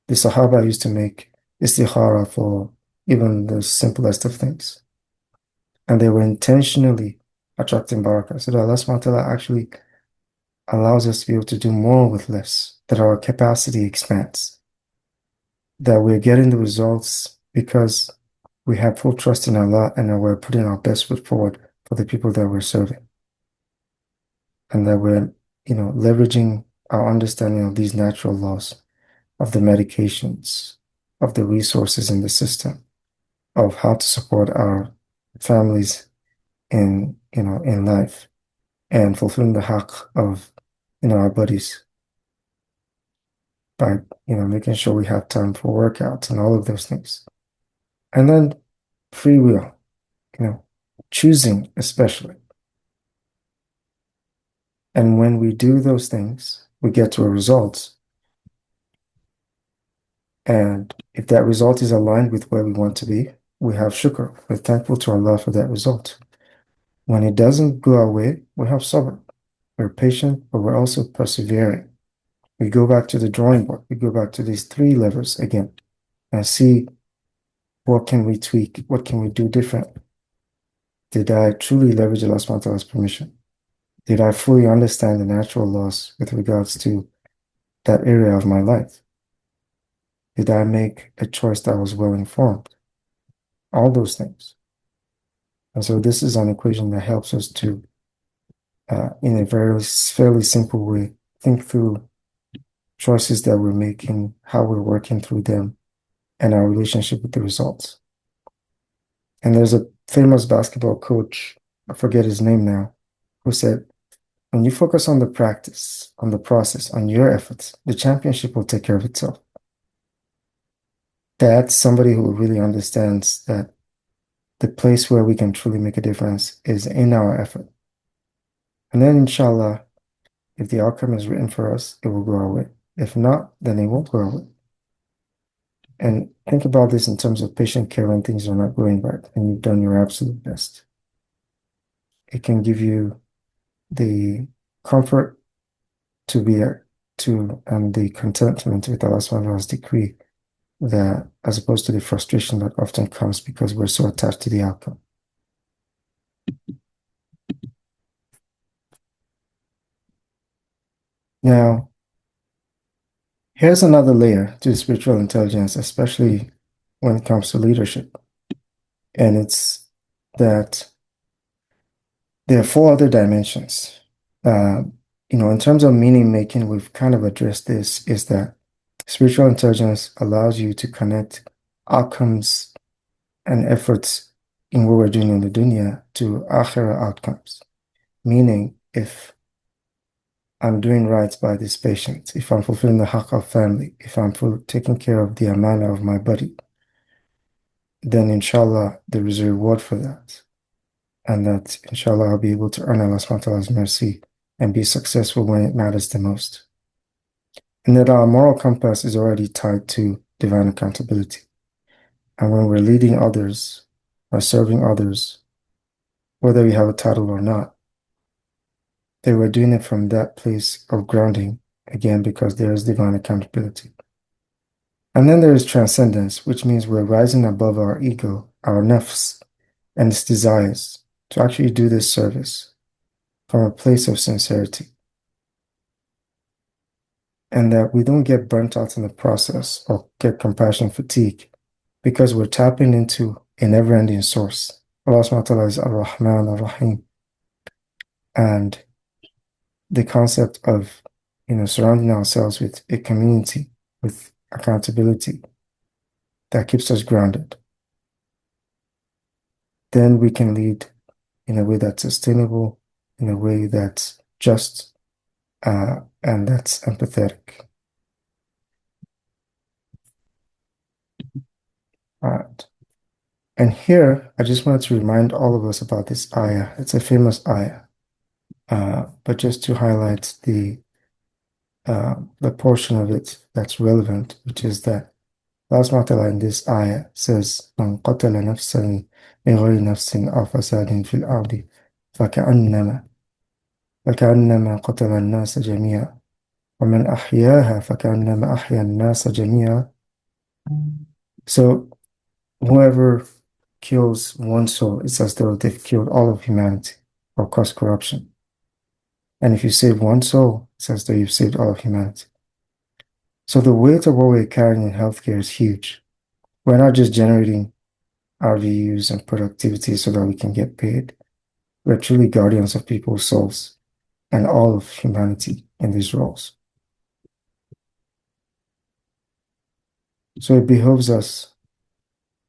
The Sahaba used to make istikhara for even the simplest of things. And they were intentionally attracting barakah. So that Allah subhanahu wa ta'ala actually allows us to be able to do more with less, that our capacity expands, that we're getting the results because we have full trust in Allah and we're putting our best foot forward for the people that we're serving. And that we're, leveraging our understanding of these natural laws, of the medications, of the resources in the system, of how to support our families in life, and fulfilling the haqq of, our bodies by, making sure we have time for workouts and all of those things. And then free will, choosing especially. And when we do those things, we get to a result. And if that result is aligned with where we want to be, we have shukr. We're thankful to Allah for that result. When it doesn't go our way, we have sabr. We're patient, but we're also persevering. We go back to the drawing board. We go back to these three levers again and see what can we tweak? What can we do different? Did I truly leverage Allah subhanahu wa ta'ala's permission? Did I fully understand the natural laws with regards to that area of my life? Did I make a choice that was well informed? All those things. And so this is an equation that helps us to, in a fairly simple way, think through choices that we're making, how we're working through them, and our relationship with the results. And there's a famous basketball coach, I forget his name now, who said, when you focus on the practice, on the process, on your efforts, the championship will take care of itself. That's somebody who really understands that the place where we can truly make a difference is in our effort. And then, inshallah, if the outcome is written for us, it will go our way. If not, then it won't go our way. And think about this in terms of patient care when things are not going right and you've done your absolute best. It can give you the comfort to be and the contentment with Allah subhanahu wa ta'ala's decree, that as opposed to the frustration that often comes because we're so attached to the outcome. Now, here's another layer to spiritual intelligence, especially when it comes to leadership. And it's that there are four other dimensions. In terms of meaning making, we've kind of addressed this, is that spiritual intelligence allows you to connect outcomes and efforts in what we're doing in the dunya to akhirah outcomes. Meaning, if I'm doing right by this patient, if I'm fulfilling the haqq of family, if I'm taking care of the amana of my body, then inshallah there is a reward for that. And that inshallah I'll be able to earn Allah subhanahu wa ta'ala's mercy and be successful when it matters the most. And that our moral compass is already tied to divine accountability. And when we're leading others or serving others, whether we have a title or not, they were doing it from that place of grounding, again, because there is divine accountability. And then there is transcendence, which means we're rising above our ego, our nafs, and its desires to actually do this service from a place of sincerity. And that we don't get burnt out in the process or get compassion fatigue because we're tapping into a never-ending source. Allah subhanahu wa ta'ala is Ar-Rahman Ar-Rahim. And the concept of surrounding ourselves with a community, with accountability that keeps us grounded, then we can lead in a way that's sustainable, in a way that's just, and that's empathetic. All right. And here, I just wanted to remind all of us about this ayah. It's a famous ayah. But just to highlight the portion of it that's relevant, which is that Allah subhanahu wa ta'ala in this ayah says, "Man qatala nafsan bighayri nafsin aw fasadin fil ardi فكأنما قتل الناس جميعا ومن أحياها فكأنما أحيا الناس جميعا." So whoever kills one soul, it's as though they've killed all of humanity or caused corruption. And if you save one soul, it's as though you've saved all of humanity. So the weight of what we're carrying in healthcare is huge. We're not just generating RVUs and productivity so that we can get paid. We're truly guardians of people's souls and all of humanity in these roles. So it behoves us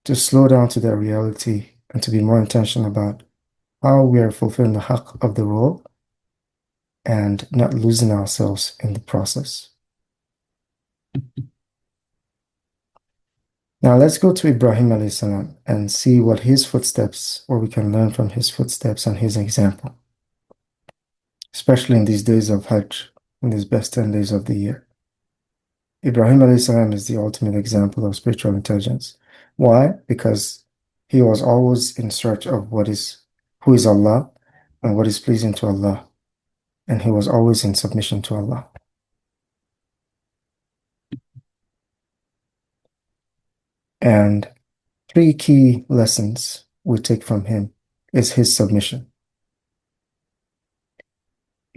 to slow down to that reality and to be more intentional about how we are fulfilling the haqq of the role and not losing ourselves in the process. Now let's go to Ibrahim alayhi salam and see what his footsteps, or we can learn from his footsteps and his example, especially in these days of Hajj, in these best 10 days of the year. Ibrahim alayhi salam is the ultimate example of spiritual intelligence. Why? Because he was always in search of who is Allah and what is pleasing to Allah. And he was always in submission to Allah. And three key lessons we take from him is his submission.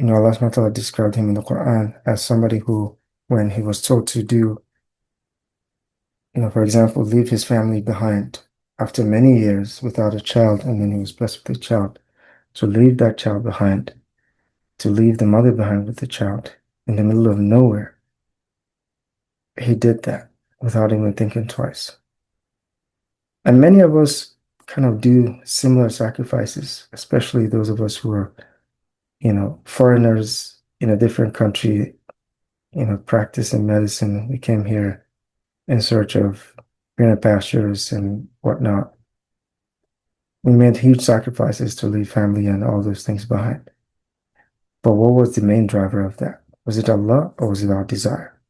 Allah subhanahu wa ta'ala described him in the Quran as somebody who, when he was told to do, for example, leave his family behind after many years without a child, and then he was blessed with a child, to leave that child behind, to leave the mother behind with the child in the middle of nowhere, he did that without even thinking twice. And many of us kind of do similar sacrifices, especially those of us who are, foreigners in a different country, practicing medicine. We came here in search of greener pastures and whatnot. We made huge sacrifices to leave family and all those things behind. But what was the main driver of that? Was it Allah or was it our desire?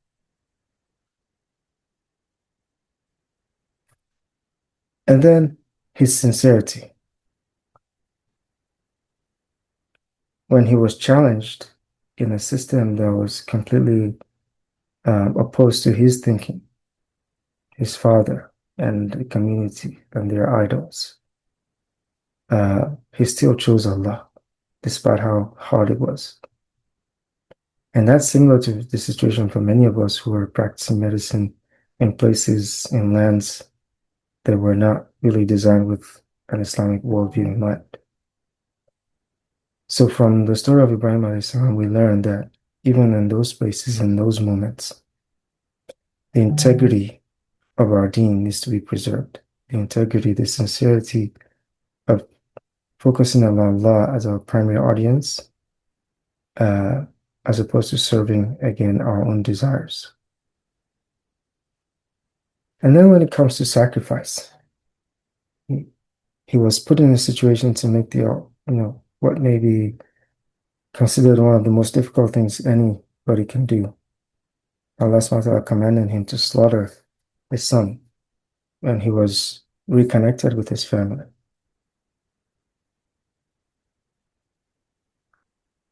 And then his sincerity. When he was challenged in a system that was completely opposed to his thinking, his father and the community and their idols, he still chose Allah, despite how hard it was. And that's similar to the situation for many of us who are practicing medicine in places, in lands that were not really designed with an Islamic worldview in mind. So from the story of Ibrahim alayhi salam, we learn that even in those places, in those moments, the integrity of our deen needs to be preserved. The integrity, the sincerity of focusing on Allah as our primary audience, as opposed to serving, again, our own desires. And then when it comes to sacrifice, he was put in a situation to make what may be considered one of the most difficult things anybody can do. Allah subhanahu wa ta'ala commanded him to slaughter his son when he was reconnected with his family.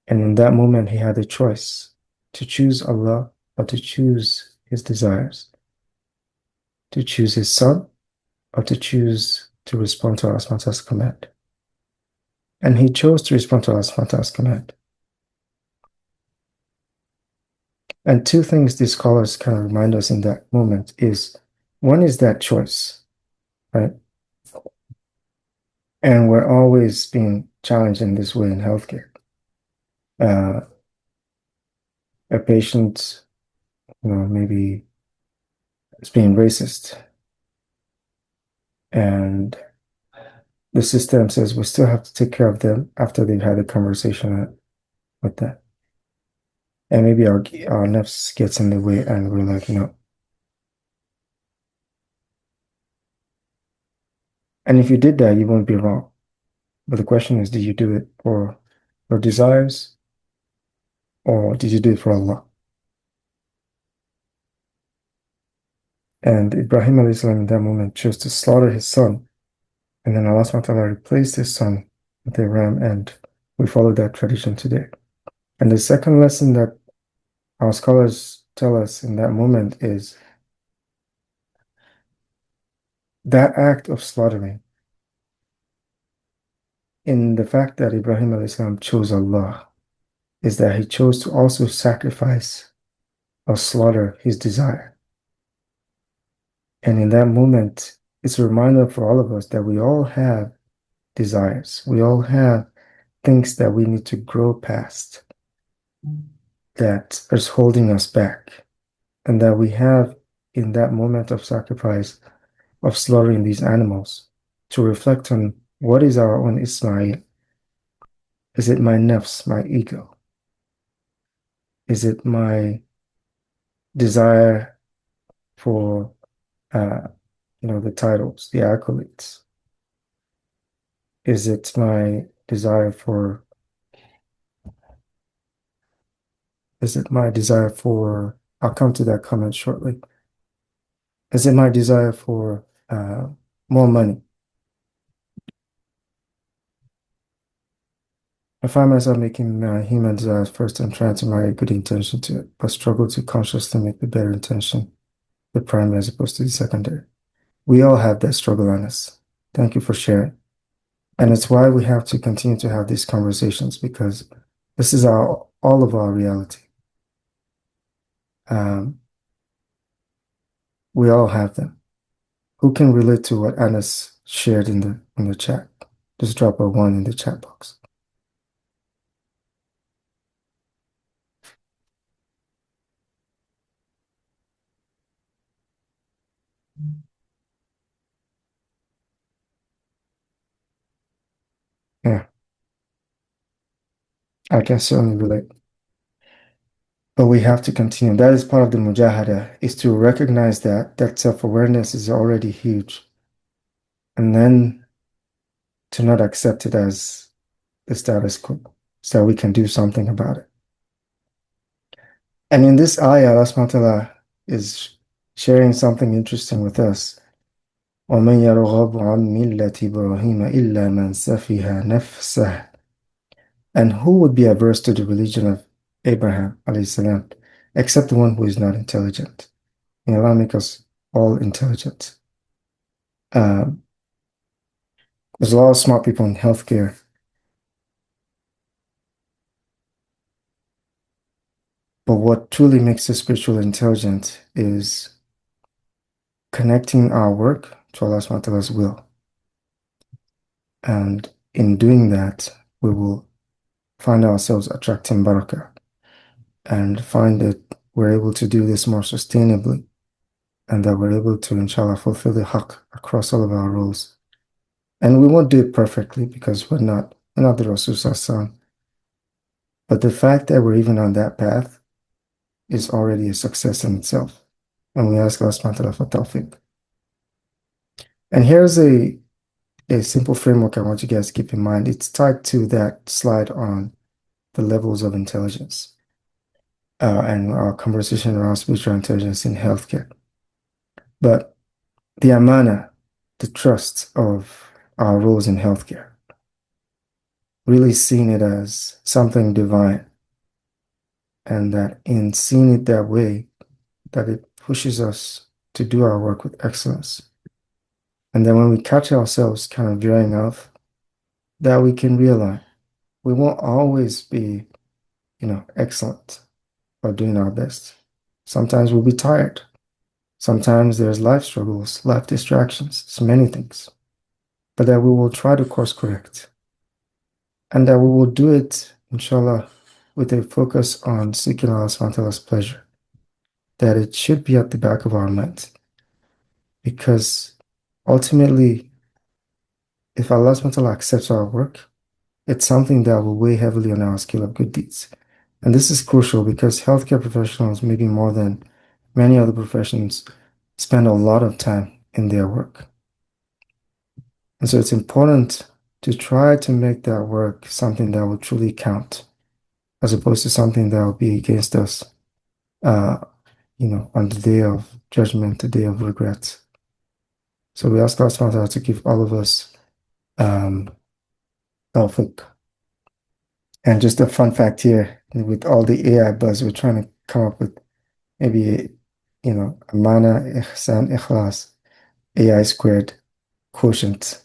And in that moment, he had a choice to choose Allah or to choose his desires, to choose his son or to choose to respond to Allah subhanahu wa ta'ala's command. And he chose to respond to Allah subhanahu wa ta'ala's command. And two things these scholars kind of remind us in that moment is, one is that choice, right? And we're always being challenged in this way in healthcare. A patient, maybe is being racist, and the system says we still have to take care of them after they've had a conversation with them. And maybe our nerves gets in the way and we're like, and if you did that, you won't be wrong. But the question is, did you do it for your desires or did you do it for Allah? And Ibrahim alayhi salam in that moment chose to slaughter his son. And then Allah subhanahu wa ta'ala replaced his son with a ram, and we follow that tradition today. And the second lesson that our scholars tell us in that moment is that act of slaughtering, in the fact that Ibrahim alayhi salam chose Allah, is that he chose to also sacrifice or slaughter his desire. And in that moment, it's a reminder for all of us that we all have desires. We all have things that we need to grow past that is holding us back. And that we have, in that moment of sacrifice, of slaughtering these animals, to reflect on what is our own Ismail. Is it my nafs, my ego? Is it my desire for, the titles, the accolades? Is it my desire for I'll come to that comment shortly. Is it my desire for more money? I find myself making my human desires first and trying to marry a good intention to it, but struggle to consciously make the better intention the primary as opposed to the secondary. We all have that struggle on us. Thank you for sharing. And it's why we have to continue to have these conversations, because this is all of our reality. We all have them. Who can relate to what Anas shared in the chat? Just drop a 1 in the chat box. Yeah, I can certainly relate. But we have to continue. That is part of the mujahada, is to recognize that self-awareness is already huge. And then to not accept it as the status quo, so we can do something about it. And in this ayah, Allah subhanahu wa ta'ala is sharing something interesting with us. وَمَنْ يَرْغَبُ عَنْ مِلَّةِ إِبْرَاهِيمَ إِلَّا مَنْ سَفِهَ نَفْسَهُ. And who would be averse to the religion of Abraham, alayhi salam, except the one who is not intelligent? May Allah make us all intelligent. There's a lot of smart people in healthcare. But what truly makes us spiritually intelligent is connecting our work to Allah subhanahu wa ta'ala's will. And in doing that, we will find ourselves attracting barakah and find that we're able to do this more sustainably, and that we're able to, inshallah, fulfill the haqq across all of our roles. And we won't do it perfectly because we're not the Rasul Sallallahu. But the fact that we're even on that path is already a success in itself. And we ask Allah subhanahu wa ta'ala for tawfiq. And here's a simple framework I want you guys to keep in mind. It's tied to that slide on the levels of intelligence and our conversation around spiritual intelligence in healthcare. But the amana, the trust of our roles in healthcare, really seeing it as something divine, and that in seeing it that way, that it pushes us to do our work with excellence. And then when we catch ourselves kind of veering off, that we can realize we won't always be, excellent or doing our best. Sometimes we'll be tired. Sometimes there's life struggles, life distractions, so many things. But that we will try to course correct. And that we will do it, inshallah, with a focus on seeking Allah subhanahu wa ta'ala's pleasure. That it should be at the back of our minds. Because ultimately, if Allah subhanahu wa ta'ala accepts our work, it's something that will weigh heavily on our scale of good deeds. And this is crucial because healthcare professionals, maybe more than many other professions, spend a lot of time in their work. And so it's important to try to make that work something that will truly count, as opposed to something that will be against us, on the day of judgment, the day of regret. So we ask Allah subhanahu wa ta'ala to give all of us tawfiq. And just a fun fact here, with all the AI buzz, we're trying to come up with maybe, amana, ihsan, ikhlas, AI squared quotient,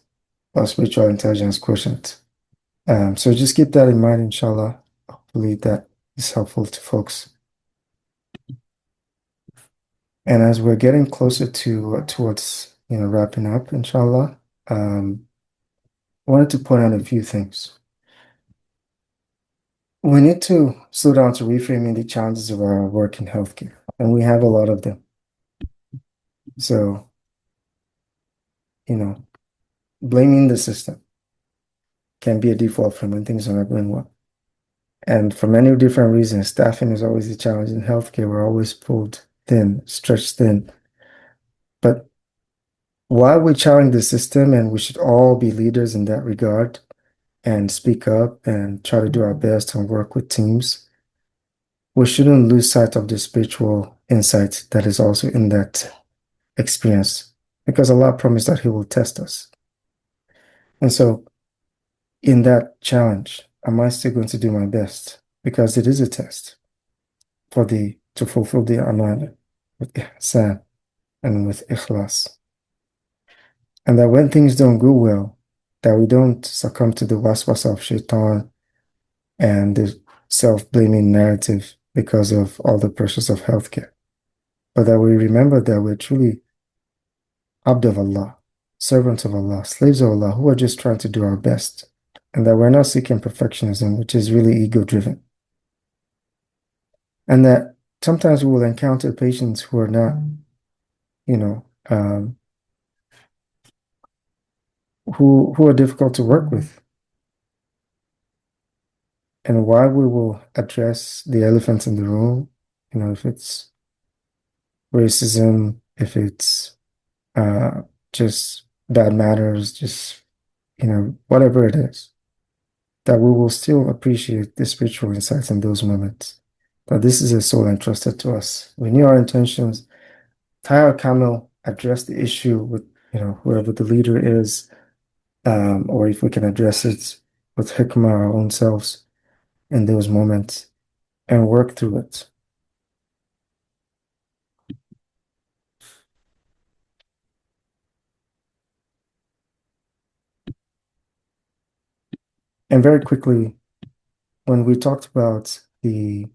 or spiritual intelligence quotient. So just keep that in mind, inshallah. Hopefully that is helpful to folks. And as we're getting closer towards wrapping up, inshallah, I wanted to point out a few things. We need to slow down to reframing the challenges of our work in healthcare, and we have a lot of them. So, blaming the system can be a default from when things are not going well. And for many different reasons, staffing is always a challenge in healthcare. We're always pulled thin, stretched thin. But while we challenge the system, and we should all be leaders in that regard and speak up and try to do our best and work with teams, we shouldn't lose sight of the spiritual insight that is also in that experience, because Allah promised that He will test us. And so in that challenge, am I still going to do my best? Because it is a test to fulfill the amana with ihsan and with ikhlas. And that when things don't go well, that we don't succumb to the waswas of shaitan and the self-blaming narrative because of all the pressures of healthcare. But that we remember that we're truly abd of Allah, servants of Allah, slaves of Allah, who are just trying to do our best. And that we're not seeking perfectionism, which is really ego-driven. And that sometimes we will encounter patients who are not, who are difficult to work with. And while we will address the elephant in the room, if it's racism, if it's just bad manners, just, whatever it is, that we will still appreciate the spiritual insights in those moments. That this is a soul entrusted to us. We knew our intentions, tie our camel, address the issue with, whoever the leader is, or if we can address it with hikmah, our own selves in those moments, and work through it. And very quickly, when we talked about the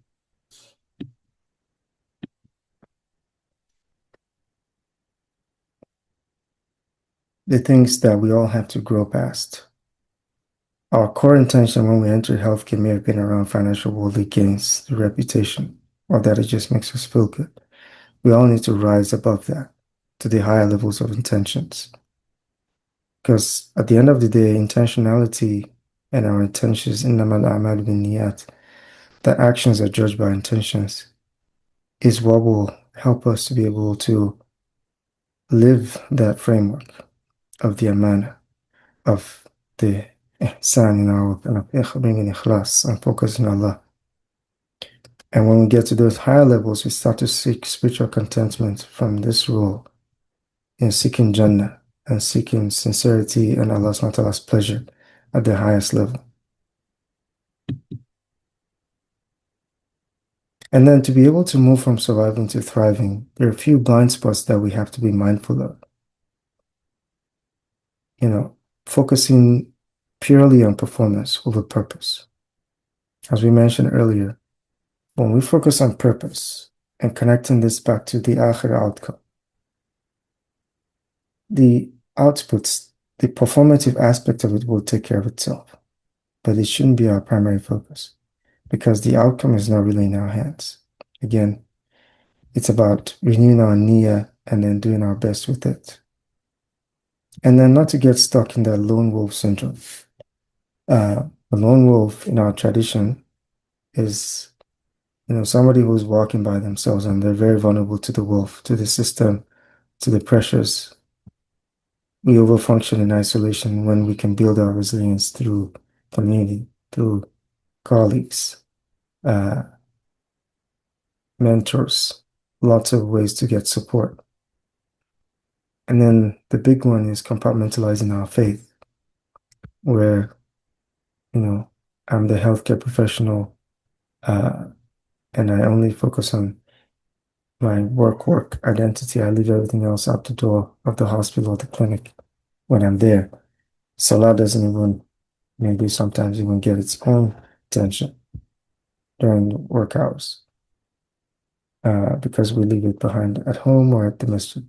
things that we all have to grow past, our core intention when we entered healthcare may have been around financial worldly gains, the reputation, or that it just makes us feel good. We all need to rise above that to the higher levels of intentions. Because at the end of the day, intentionality and our intentions, innamal a'malu binniyat, that actions are judged by intentions, is what will help us to be able to live that framework of the amana, of the ihsan in our work, and of bringing ikhlas and focusing on Allah. And when we get to those higher levels, we start to seek spiritual contentment from this role in seeking Jannah and seeking sincerity and Allah subhanahu wa ta'ala's pleasure at the highest level. And then to be able to move from surviving to thriving, there are a few blind spots that we have to be mindful of. Focusing purely on performance over purpose. As we mentioned earlier, when we focus on purpose and connecting this back to the akhir outcome, the outputs, the performative aspect of it will take care of itself. But it shouldn't be our primary focus because the outcome is not really in our hands. Again, it's about renewing our niyyah and then doing our best with it. And then not to get stuck in that lone wolf syndrome. The lone wolf in our tradition is, somebody who's walking by themselves and they're very vulnerable to the wolf, to the system, to the pressures. We overfunction in isolation when we can build our resilience through community, through colleagues, mentors, lots of ways to get support. And then the big one is compartmentalizing our faith, where, I'm the healthcare professional, and I only focus on my work identity. I leave everything else out the door of the hospital or the clinic when I'm there. Salah doesn't even, maybe sometimes even get its own attention during work hours, because we leave it behind at home or at the masjid.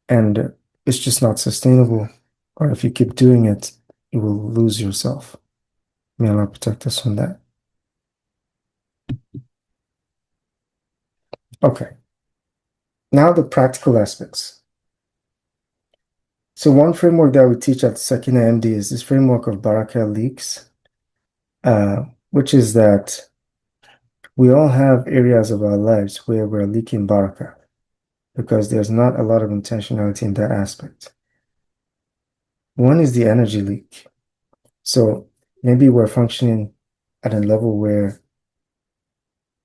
And it's just not sustainable. Or if you keep doing it, you will lose yourself. May Allah protect us from that. Okay. Now the practical aspects. So one framework that we teach at SakeenahMD is this framework of barakah leaks, which is that we all have areas of our lives where we're leaking barakah because there's not a lot of intentionality in that aspect. One is the energy leak. So maybe we're functioning at a level where,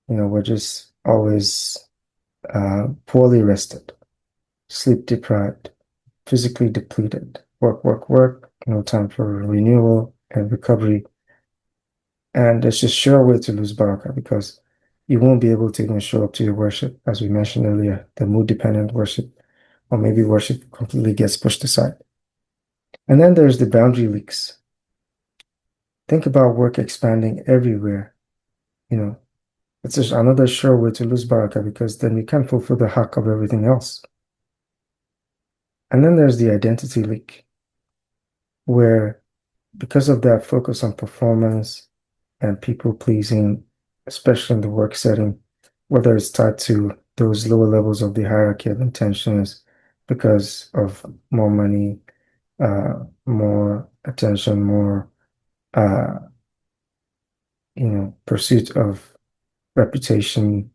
we're just always poorly rested, sleep deprived, physically depleted, work, no time for renewal and recovery. And it's just sure way to lose barakah because you won't be able to even show up to your worship, as we mentioned earlier, the mood dependent worship, or maybe worship completely gets pushed aside. And then there's the boundary leaks. Think about work expanding everywhere. It's just another sure way to lose barakah because then you can't fulfill the haq of everything else. And then there's the identity leak, where because of that focus on performance and people pleasing, especially in the work setting, whether it's tied to those lower levels of the hierarchy of intentions because of more money, more attention, more uh, pursuit of reputation,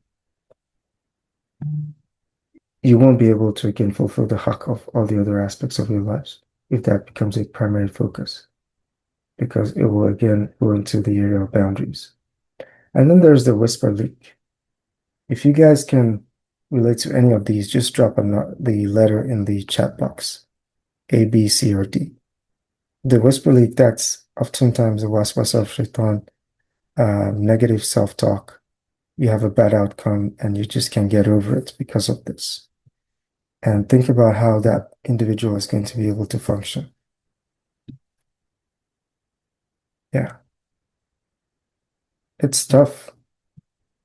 you won't be able to again fulfill the haq of all the other aspects of your lives if that becomes a primary focus, because it will again go into the area of boundaries. And then there's the whisper leak. If you guys can relate to any of these, just drop the letter in the chat box, A, B, C, or D. The whisper leak, that's oftentimes a waswasa of shaitan, negative self-talk. You have a bad outcome and you just can't get over it because of this. And think about how that individual is going to be able to function. Yeah, it's tough.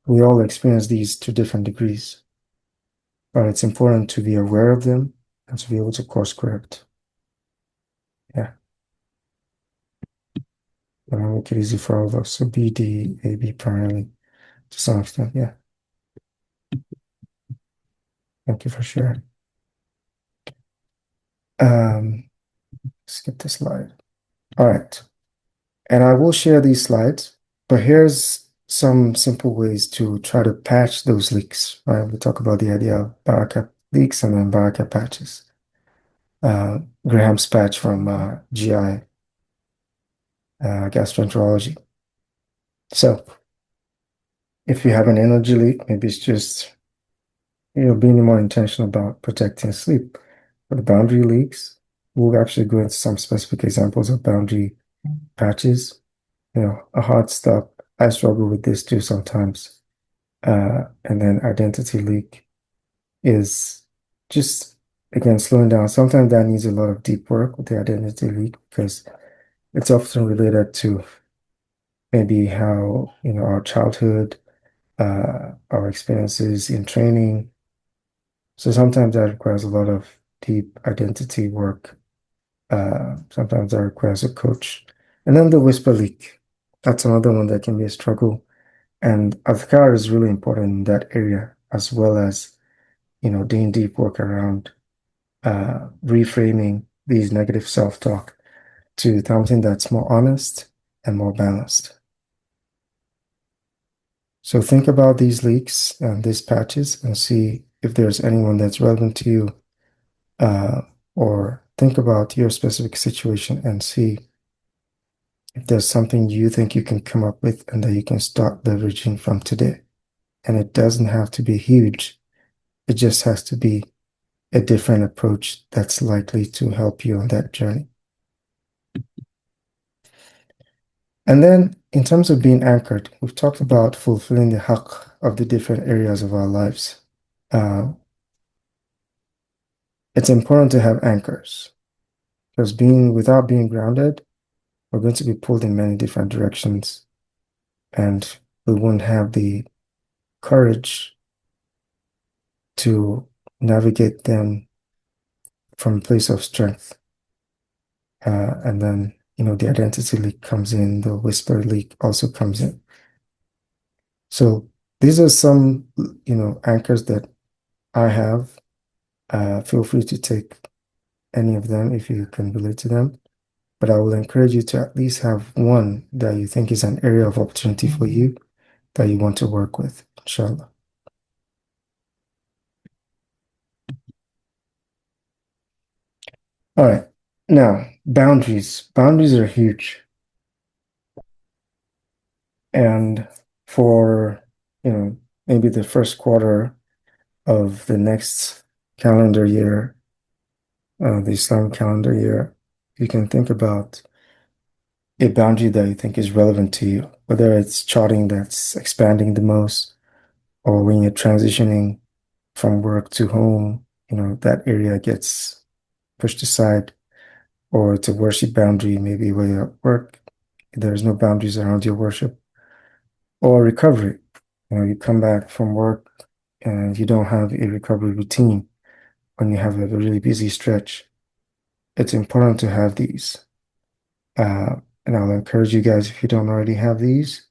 We all experience these to different degrees, but it's important to be aware of them and to be able to course correct. Yeah. But I'll make it easy for all of us. So B, D, A, B primarily to some extent. Yeah. Thank you for sharing. Skip the slide. All right. And I will share these slides, but here's some simple ways to try to patch those leaks, right? We talk about the idea of barakah leaks and then barakah patches. Graham's patch from GI, gastroenterology. So if you have an energy leak, maybe it's just being more intentional about protecting sleep. For the boundary leaks, we'll actually go into some specific examples of boundary patches. A hard stop. I struggle with this too sometimes. And then identity leak is just, again, slowing down. Sometimes that needs a lot of deep work with the identity leak because it's often related to maybe how, our childhood, our experiences in training. So sometimes that requires a lot of deep identity work. Sometimes that requires a coach. And then the whisper leak. That's another one that can be a struggle. And Adhkar is really important in that area, as well as, doing deep work around reframing these negative self-talk to something that's more honest and more balanced. So think about these leaks and these patches and see if there's anyone that's relevant to you, or think about your specific situation and see if there's something you think you can come up with and that you can start leveraging from today. And it doesn't have to be huge. It just has to be a different approach that's likely to help you on that journey. And then in terms of being anchored, we've talked about fulfilling the haqq of the different areas of our lives. It's important to have anchors because without being grounded, we're going to be pulled in many different directions and we won't have the courage to navigate them from a place of strength. And then, the identity leak comes in, the whisper leak also comes in. So these are some, anchors that I have. Feel free to take any of them if you can relate to them. But I will encourage you to at least have one that you think is an area of opportunity for you that you want to work with, inshallah. All right. Now, boundaries. Boundaries are huge. And for, maybe the first quarter of the next calendar year, the Islam calendar year, you can think about a boundary that you think is relevant to you, whether it's charting that's expanding the most, or when you're transitioning from work to home, that area gets pushed aside, or it's a worship boundary, maybe where you're at work, there's no boundaries around your worship, or recovery. You come back from work and you don't have a recovery routine when you have a really busy stretch. It's important to have these. And I'll encourage you guys, if you don't already have these,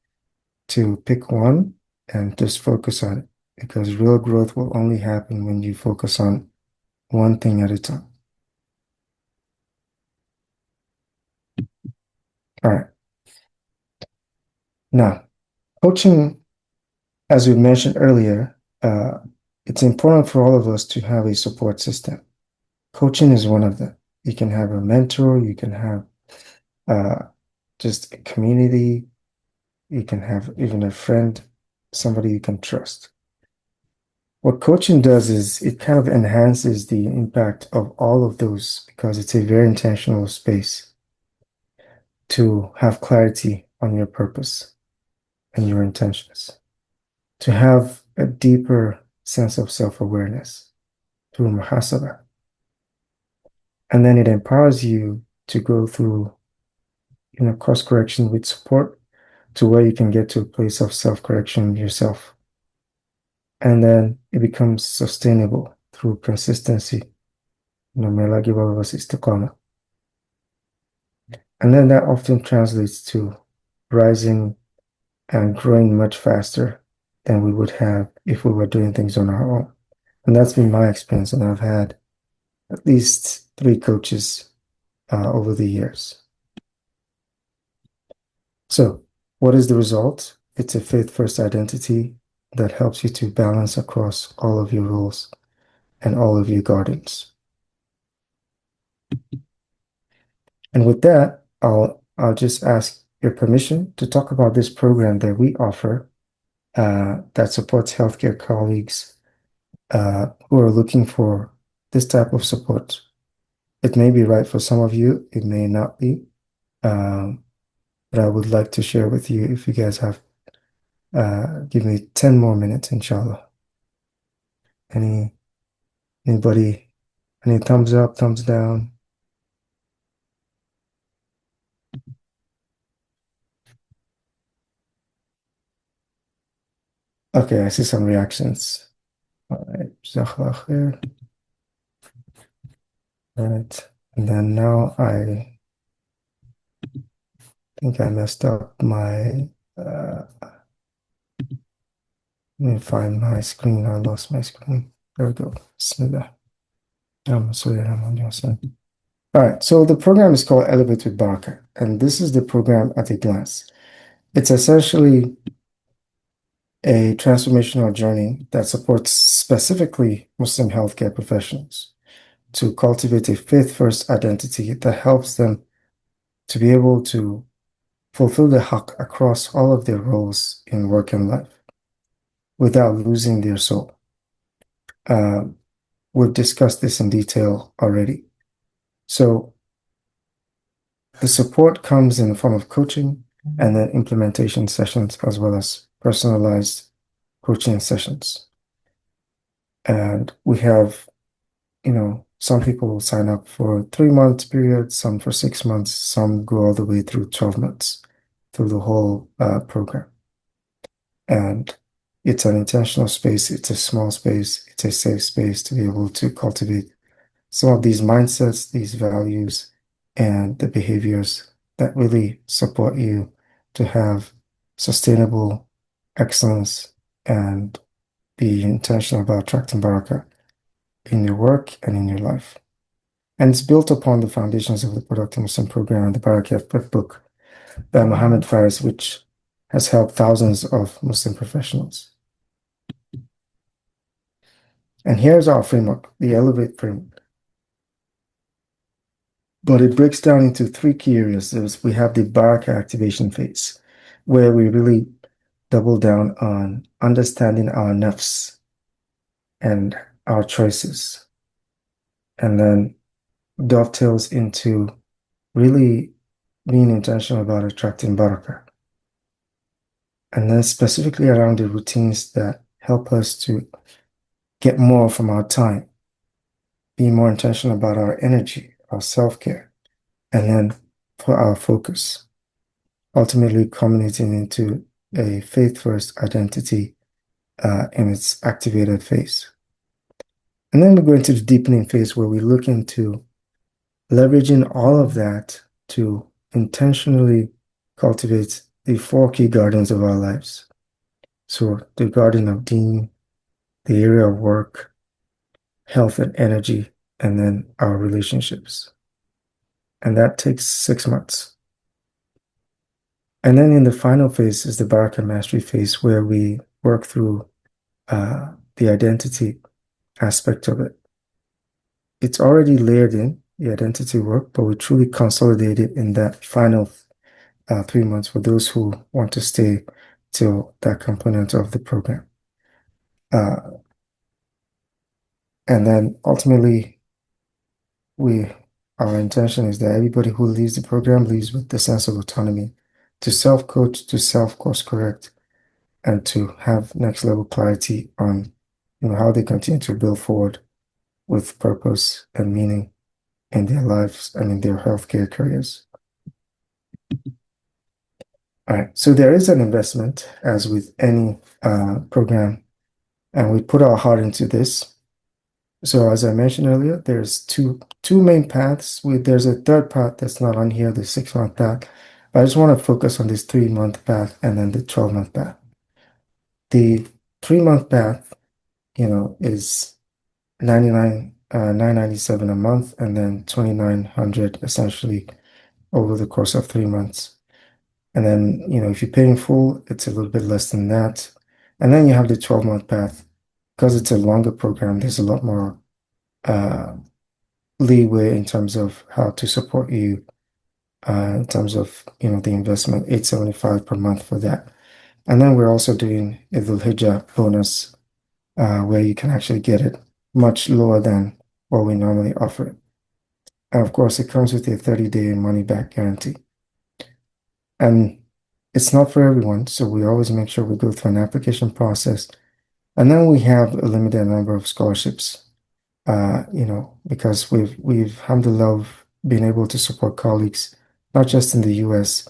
to pick one and just focus on it, because real growth will only happen when you focus on one thing at a time. All right. Now, coaching, as we mentioned earlier, it's important for all of us to have a support system. Coaching is one of them. You can have a mentor, you can have just a community, you can have even a friend, somebody you can trust. What coaching does is it kind of enhances the impact of all of those, because it's a very intentional space to have clarity on your purpose and your intentions, to have a deeper sense of self-awareness through muhasabah. And then it empowers you to go through, course correction with support to where you can get to a place of self-correction yourself. And then it becomes sustainable through consistency. May Allah give all of us istiqamah. And then that often translates to rising and growing much faster than we would have if we were doing things on our own. And that's been my experience. And I've had at least 3 coaches over the years. So, what is the result? It's a faith-first identity that helps you to balance across all of your roles and all of your gardens. And with that, I'll just ask your permission to talk about this program that we offer that supports healthcare colleagues who are looking for this type of support. It may be right for some of you, it may not be, but I would like to share with you if you guys have, give me 10 more minutes, inshallah. Anybody, any thumbs up, thumbs down? Okay, I see some reactions. All right, Jazakallah khair. All right, and then now I think I messed up my, let me find my screen. I lost my screen. There we go. Bismillah. All right, so the program is called Elevate with Baraka, and this is the program at a glance. It's essentially a transformational journey that supports specifically Muslim healthcare professionals to cultivate a faith-first identity that helps them to be able to fulfill the haqq across all of their roles in work and life without losing their soul. We've discussed this in detail already. So the support comes in the form of coaching and then implementation sessions, as well as personalized coaching sessions. And we have, some people will sign up for a 3-month period, some for 6 months, some go all the way through 12 months through the whole program. And it's an intentional space, it's a small space, it's a safe space to be able to cultivate some of these mindsets, these values, and the behaviors that really support you to have sustainable excellence and be intentional about attracting barakah in your work and in your life. And it's built upon the foundations of the Productive Muslim program and the Barakah book by Muhammad Faris, which has helped thousands of Muslim professionals. And here's our framework, the Elevate framework. But it breaks down into 3 key areas. We have the Barakah activation phase, where we really double down on understanding our nafs and our choices, and then dovetails into really being intentional about attracting barakah. And then specifically around the routines that help us to get more from our time, be more intentional about our energy, our self-care, and then for our focus, ultimately culminating into a faith-first identity in its activated phase. And then we go into the deepening phase where we look into leveraging all of that to intentionally cultivate the four key gardens of our lives. So the garden of deen, the area of work, health and energy, and then our relationships. And that takes 6 months. And then in the final phase is the Baraka Mastery phase, where we work through the identity aspect of it. It's already layered in the identity work, but we truly consolidate it in that final 3 months for those who want to stay till that component of the program. And then ultimately, our intention is that everybody who leaves the program leaves with the sense of autonomy to self-coach, to self-course correct, and to have next level clarity on how they continue to build forward with purpose and meaning in their lives and in their healthcare careers. All right, so there is an investment, as with any program, and we put our heart into this. So as I mentioned earlier, there's two main paths. There's a third path that's not on here, the 6-month path. But I just want to focus on this 3-month path and then the 12-month path. The 3-month path, is $997 a month, and then $2,900 essentially over the course of 3 months. And then, if you pay in full, it's a little bit less than that. And then you have the 12-month path. Because it's a longer program, there's a lot more leeway in terms of how to support you, in terms of, the investment, $875 per month for that. And then we're also doing a Dhul Hijjah bonus, where you can actually get it much lower than what we normally offer it. And of course, it comes with a 30-day money-back guarantee. And it's not for everyone, so we always make sure we go through an application process. And then we have a limited number of scholarships, because we've alhamdulillah been able to support colleagues, not just in the US,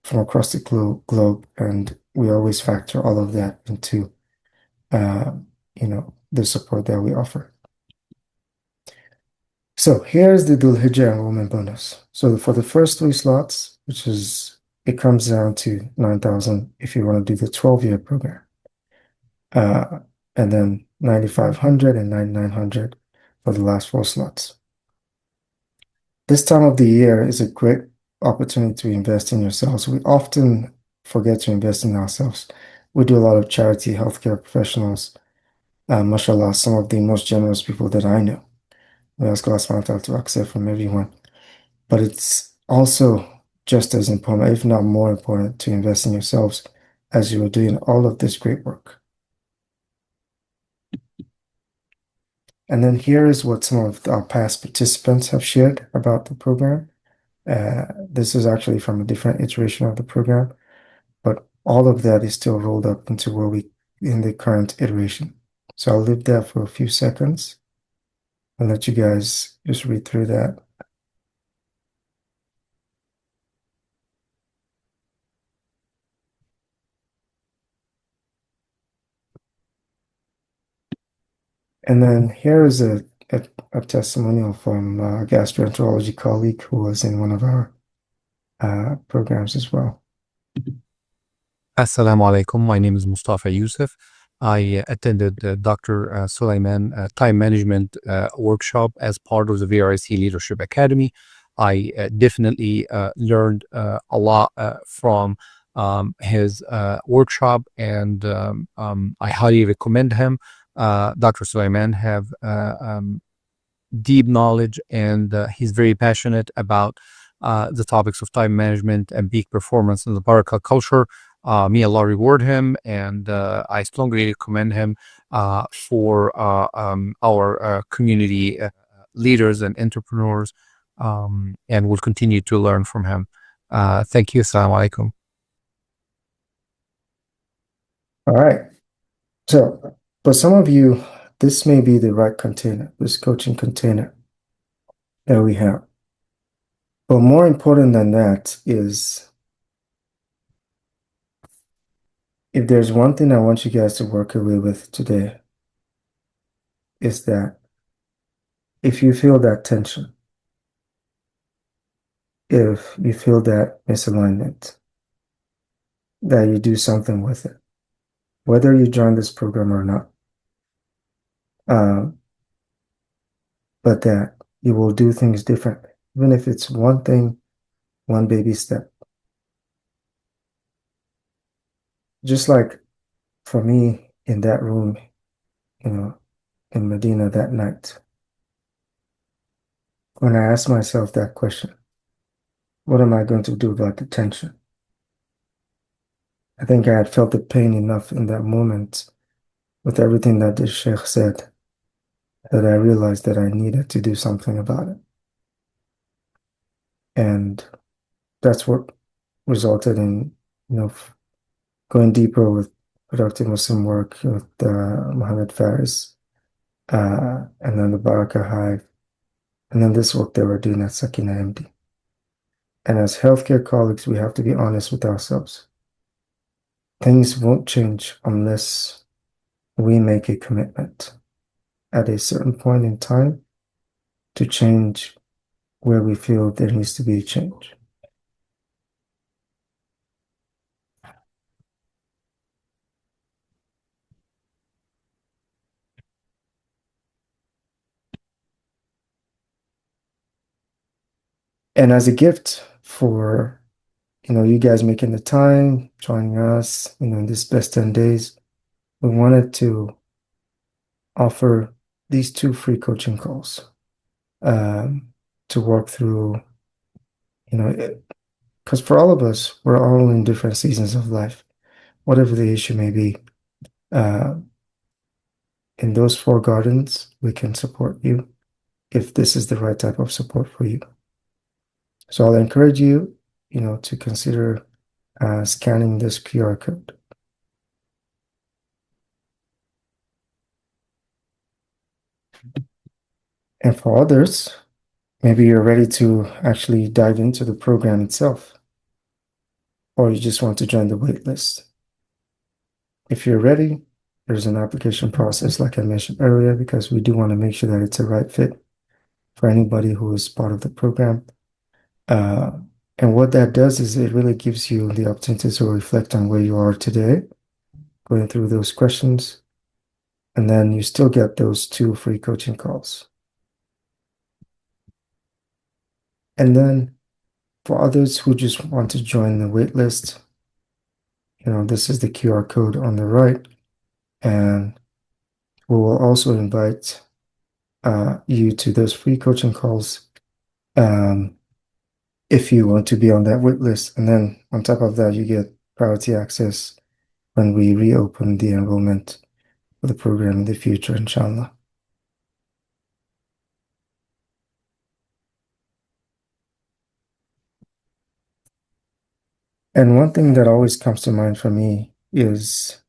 from across the globe, and we always factor all of that into, the support that we offer. So here's the Dhul Hijjah enrollment bonus. So for the first 3 slots, it comes down to 9,000 if you want to do the 12-year program. And then 9,500 and 9,900 for the last 4 slots. This time of the year is a great opportunity to invest in yourselves. We often forget to invest in ourselves. We do a lot of charity, healthcare professionals, mashallah, some of the most generous people that I know. We ask Allah subhanahu wa ta'ala to accept from everyone. But it's also just as important, if not more important, to invest in yourselves as you are doing all of this great work. And then here is what some of our past participants have shared about the program. This is actually from a different iteration of the program, but all of that is still rolled up into in the current iteration. So I'll leave that for a few seconds and let you guys just read through that. And then here is a testimonial from a gastroenterology colleague who was in one of our programs as well. Assalamu alaikum. My name is Mustafa Yusuf. I attended Dr. Sulaiman time management workshop as part of the VRIC Leadership Academy. I definitely learned a lot from his workshop, and I highly recommend him. Dr. Sulaiman have deep knowledge, and he's very passionate about the topics of time management and peak performance in the Barakah culture. May Allah reward him, and I strongly recommend him for our community leaders and entrepreneurs, and we'll continue to learn from him. Thank you. Assalamu alaikum. All right. So, for some of you, this may be the right container, this coaching container that we have. But more important than that is, if there's one thing I want you guys to work away with today, is that if you feel that tension, if you feel that misalignment, that you do something with it, whether you join this program or not, but that you will do things differently, even if it's one thing, one baby step. Just like for me in that room, in Medina that night, when I asked myself that question, what am I going to do about the tension? I think I had felt the pain enough in that moment with everything that the Sheikh said that I realized that I needed to do something about it. And that's what resulted in, going deeper with productive Muslim work with Muhammad Faris, and then the Baraka Hive, and then this work that we're doing at SakeenahMD. And as healthcare colleagues, we have to be honest with ourselves. Things won't change unless we make a commitment at a certain point in time to change where we feel there needs to be a change. And as a gift for, you guys making the time, joining us, in this best 10 days, we wanted to offer these 2 free coaching calls, to work through, because for all of us, we're all in different seasons of life, whatever the issue may be. In those 4 gardens, we can support you if this is the right type of support for you. So I'll encourage you, to consider scanning this QR code. And for others, maybe you're ready to actually dive into the program itself, or you just want to join the wait list. If you're ready, there's an application process, like I mentioned earlier, because we do want to make sure that it's a right fit for anybody who is part of the program. And what that does is it really gives you the opportunity to reflect on where you are today, going through those questions, and then you still get those 2 free coaching calls. And then for others who just want to join the wait list, this is the QR code on the right, and we will also invite you to those free coaching calls, if you want to be on that wait list. And then on top of that, you get priority access when we reopen the enrollment for the program in the future, inshallah. And one thing that always comes to mind for me is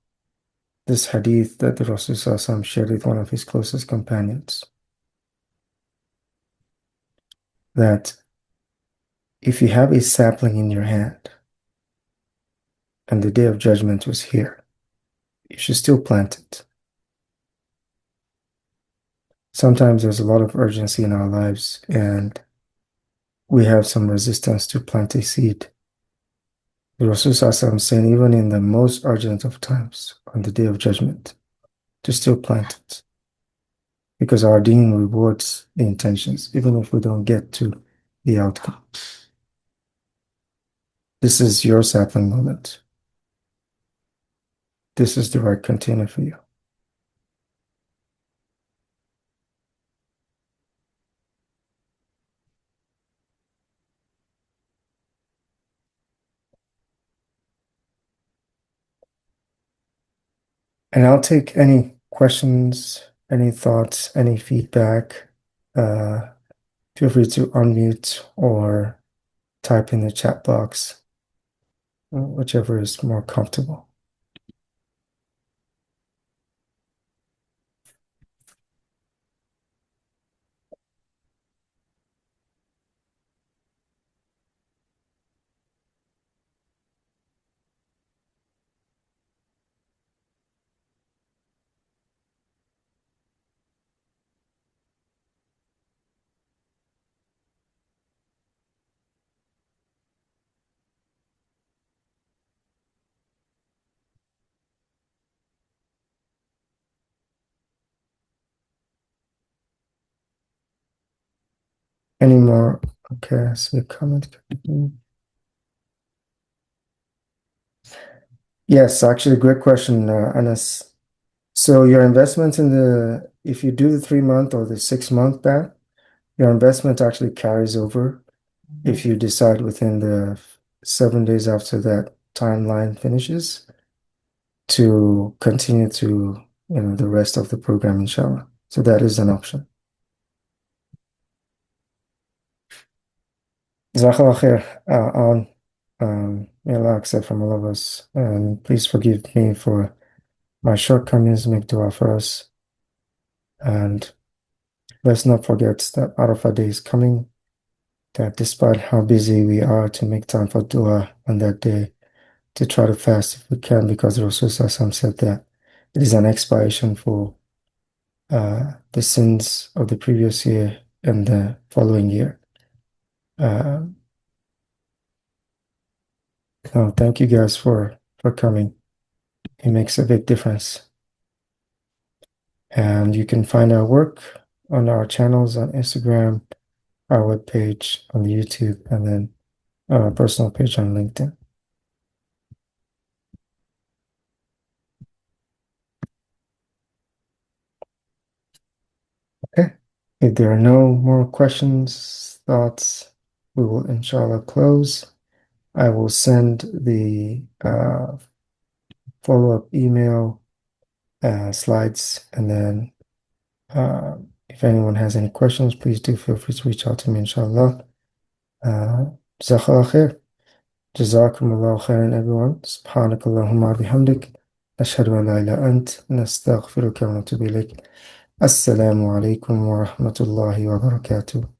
this hadith that the Rasul Sallallahu shared with one of his closest companions, that if you have a sapling in your hand and the day of judgment was here, you should still plant it. Sometimes there's a lot of urgency in our lives, and we have some resistance to plant a seed. The Rasul Sallallahu saying, even in the most urgent of times, on the day of judgment, to still plant it. Because our deen rewards the intentions, even if we don't get to the outcome. This is your sapling moment. This is the right container for you. And I'll take any questions, any thoughts, any feedback. Feel free to unmute or type in the chat box, whichever is more comfortable. Any more? Okay, I see a comment. Yes, actually, great question, Anas. So your investment if you do the 3 month or the 6 month ban, your investment actually carries over if you decide within the 7 days after that timeline finishes to continue to, the rest of the program, inshallah. So that is an option. Jazakallah khair, may Allah accept from all of us. And please forgive me for my shortcomings. Make dua for us. And let's not forget that Arafah day is coming, that despite how busy we are, to make time for dua on that day, to try to fast if we can, because Rasul said that it is an expiation for the sins of the previous year and the following year. Thank you guys for coming. It makes a big difference. And you can find our work on our channels on Instagram, our webpage on YouTube, and then our personal page on LinkedIn. Okay. If there are no more questions, thoughts, we will inshallah close. I will send the follow-up email slides, and then if anyone has any questions, please do feel free to reach out to me, inshallah. Jazakallah khair. Jazakumullahu khairan, everyone. Subhanakallahumma bihamdik. Ashhadu an la ilaha ant. Nastaghfiruka wa natubu ilayk. Assalamu alaikum wa rahmatullahi wa barakatuh.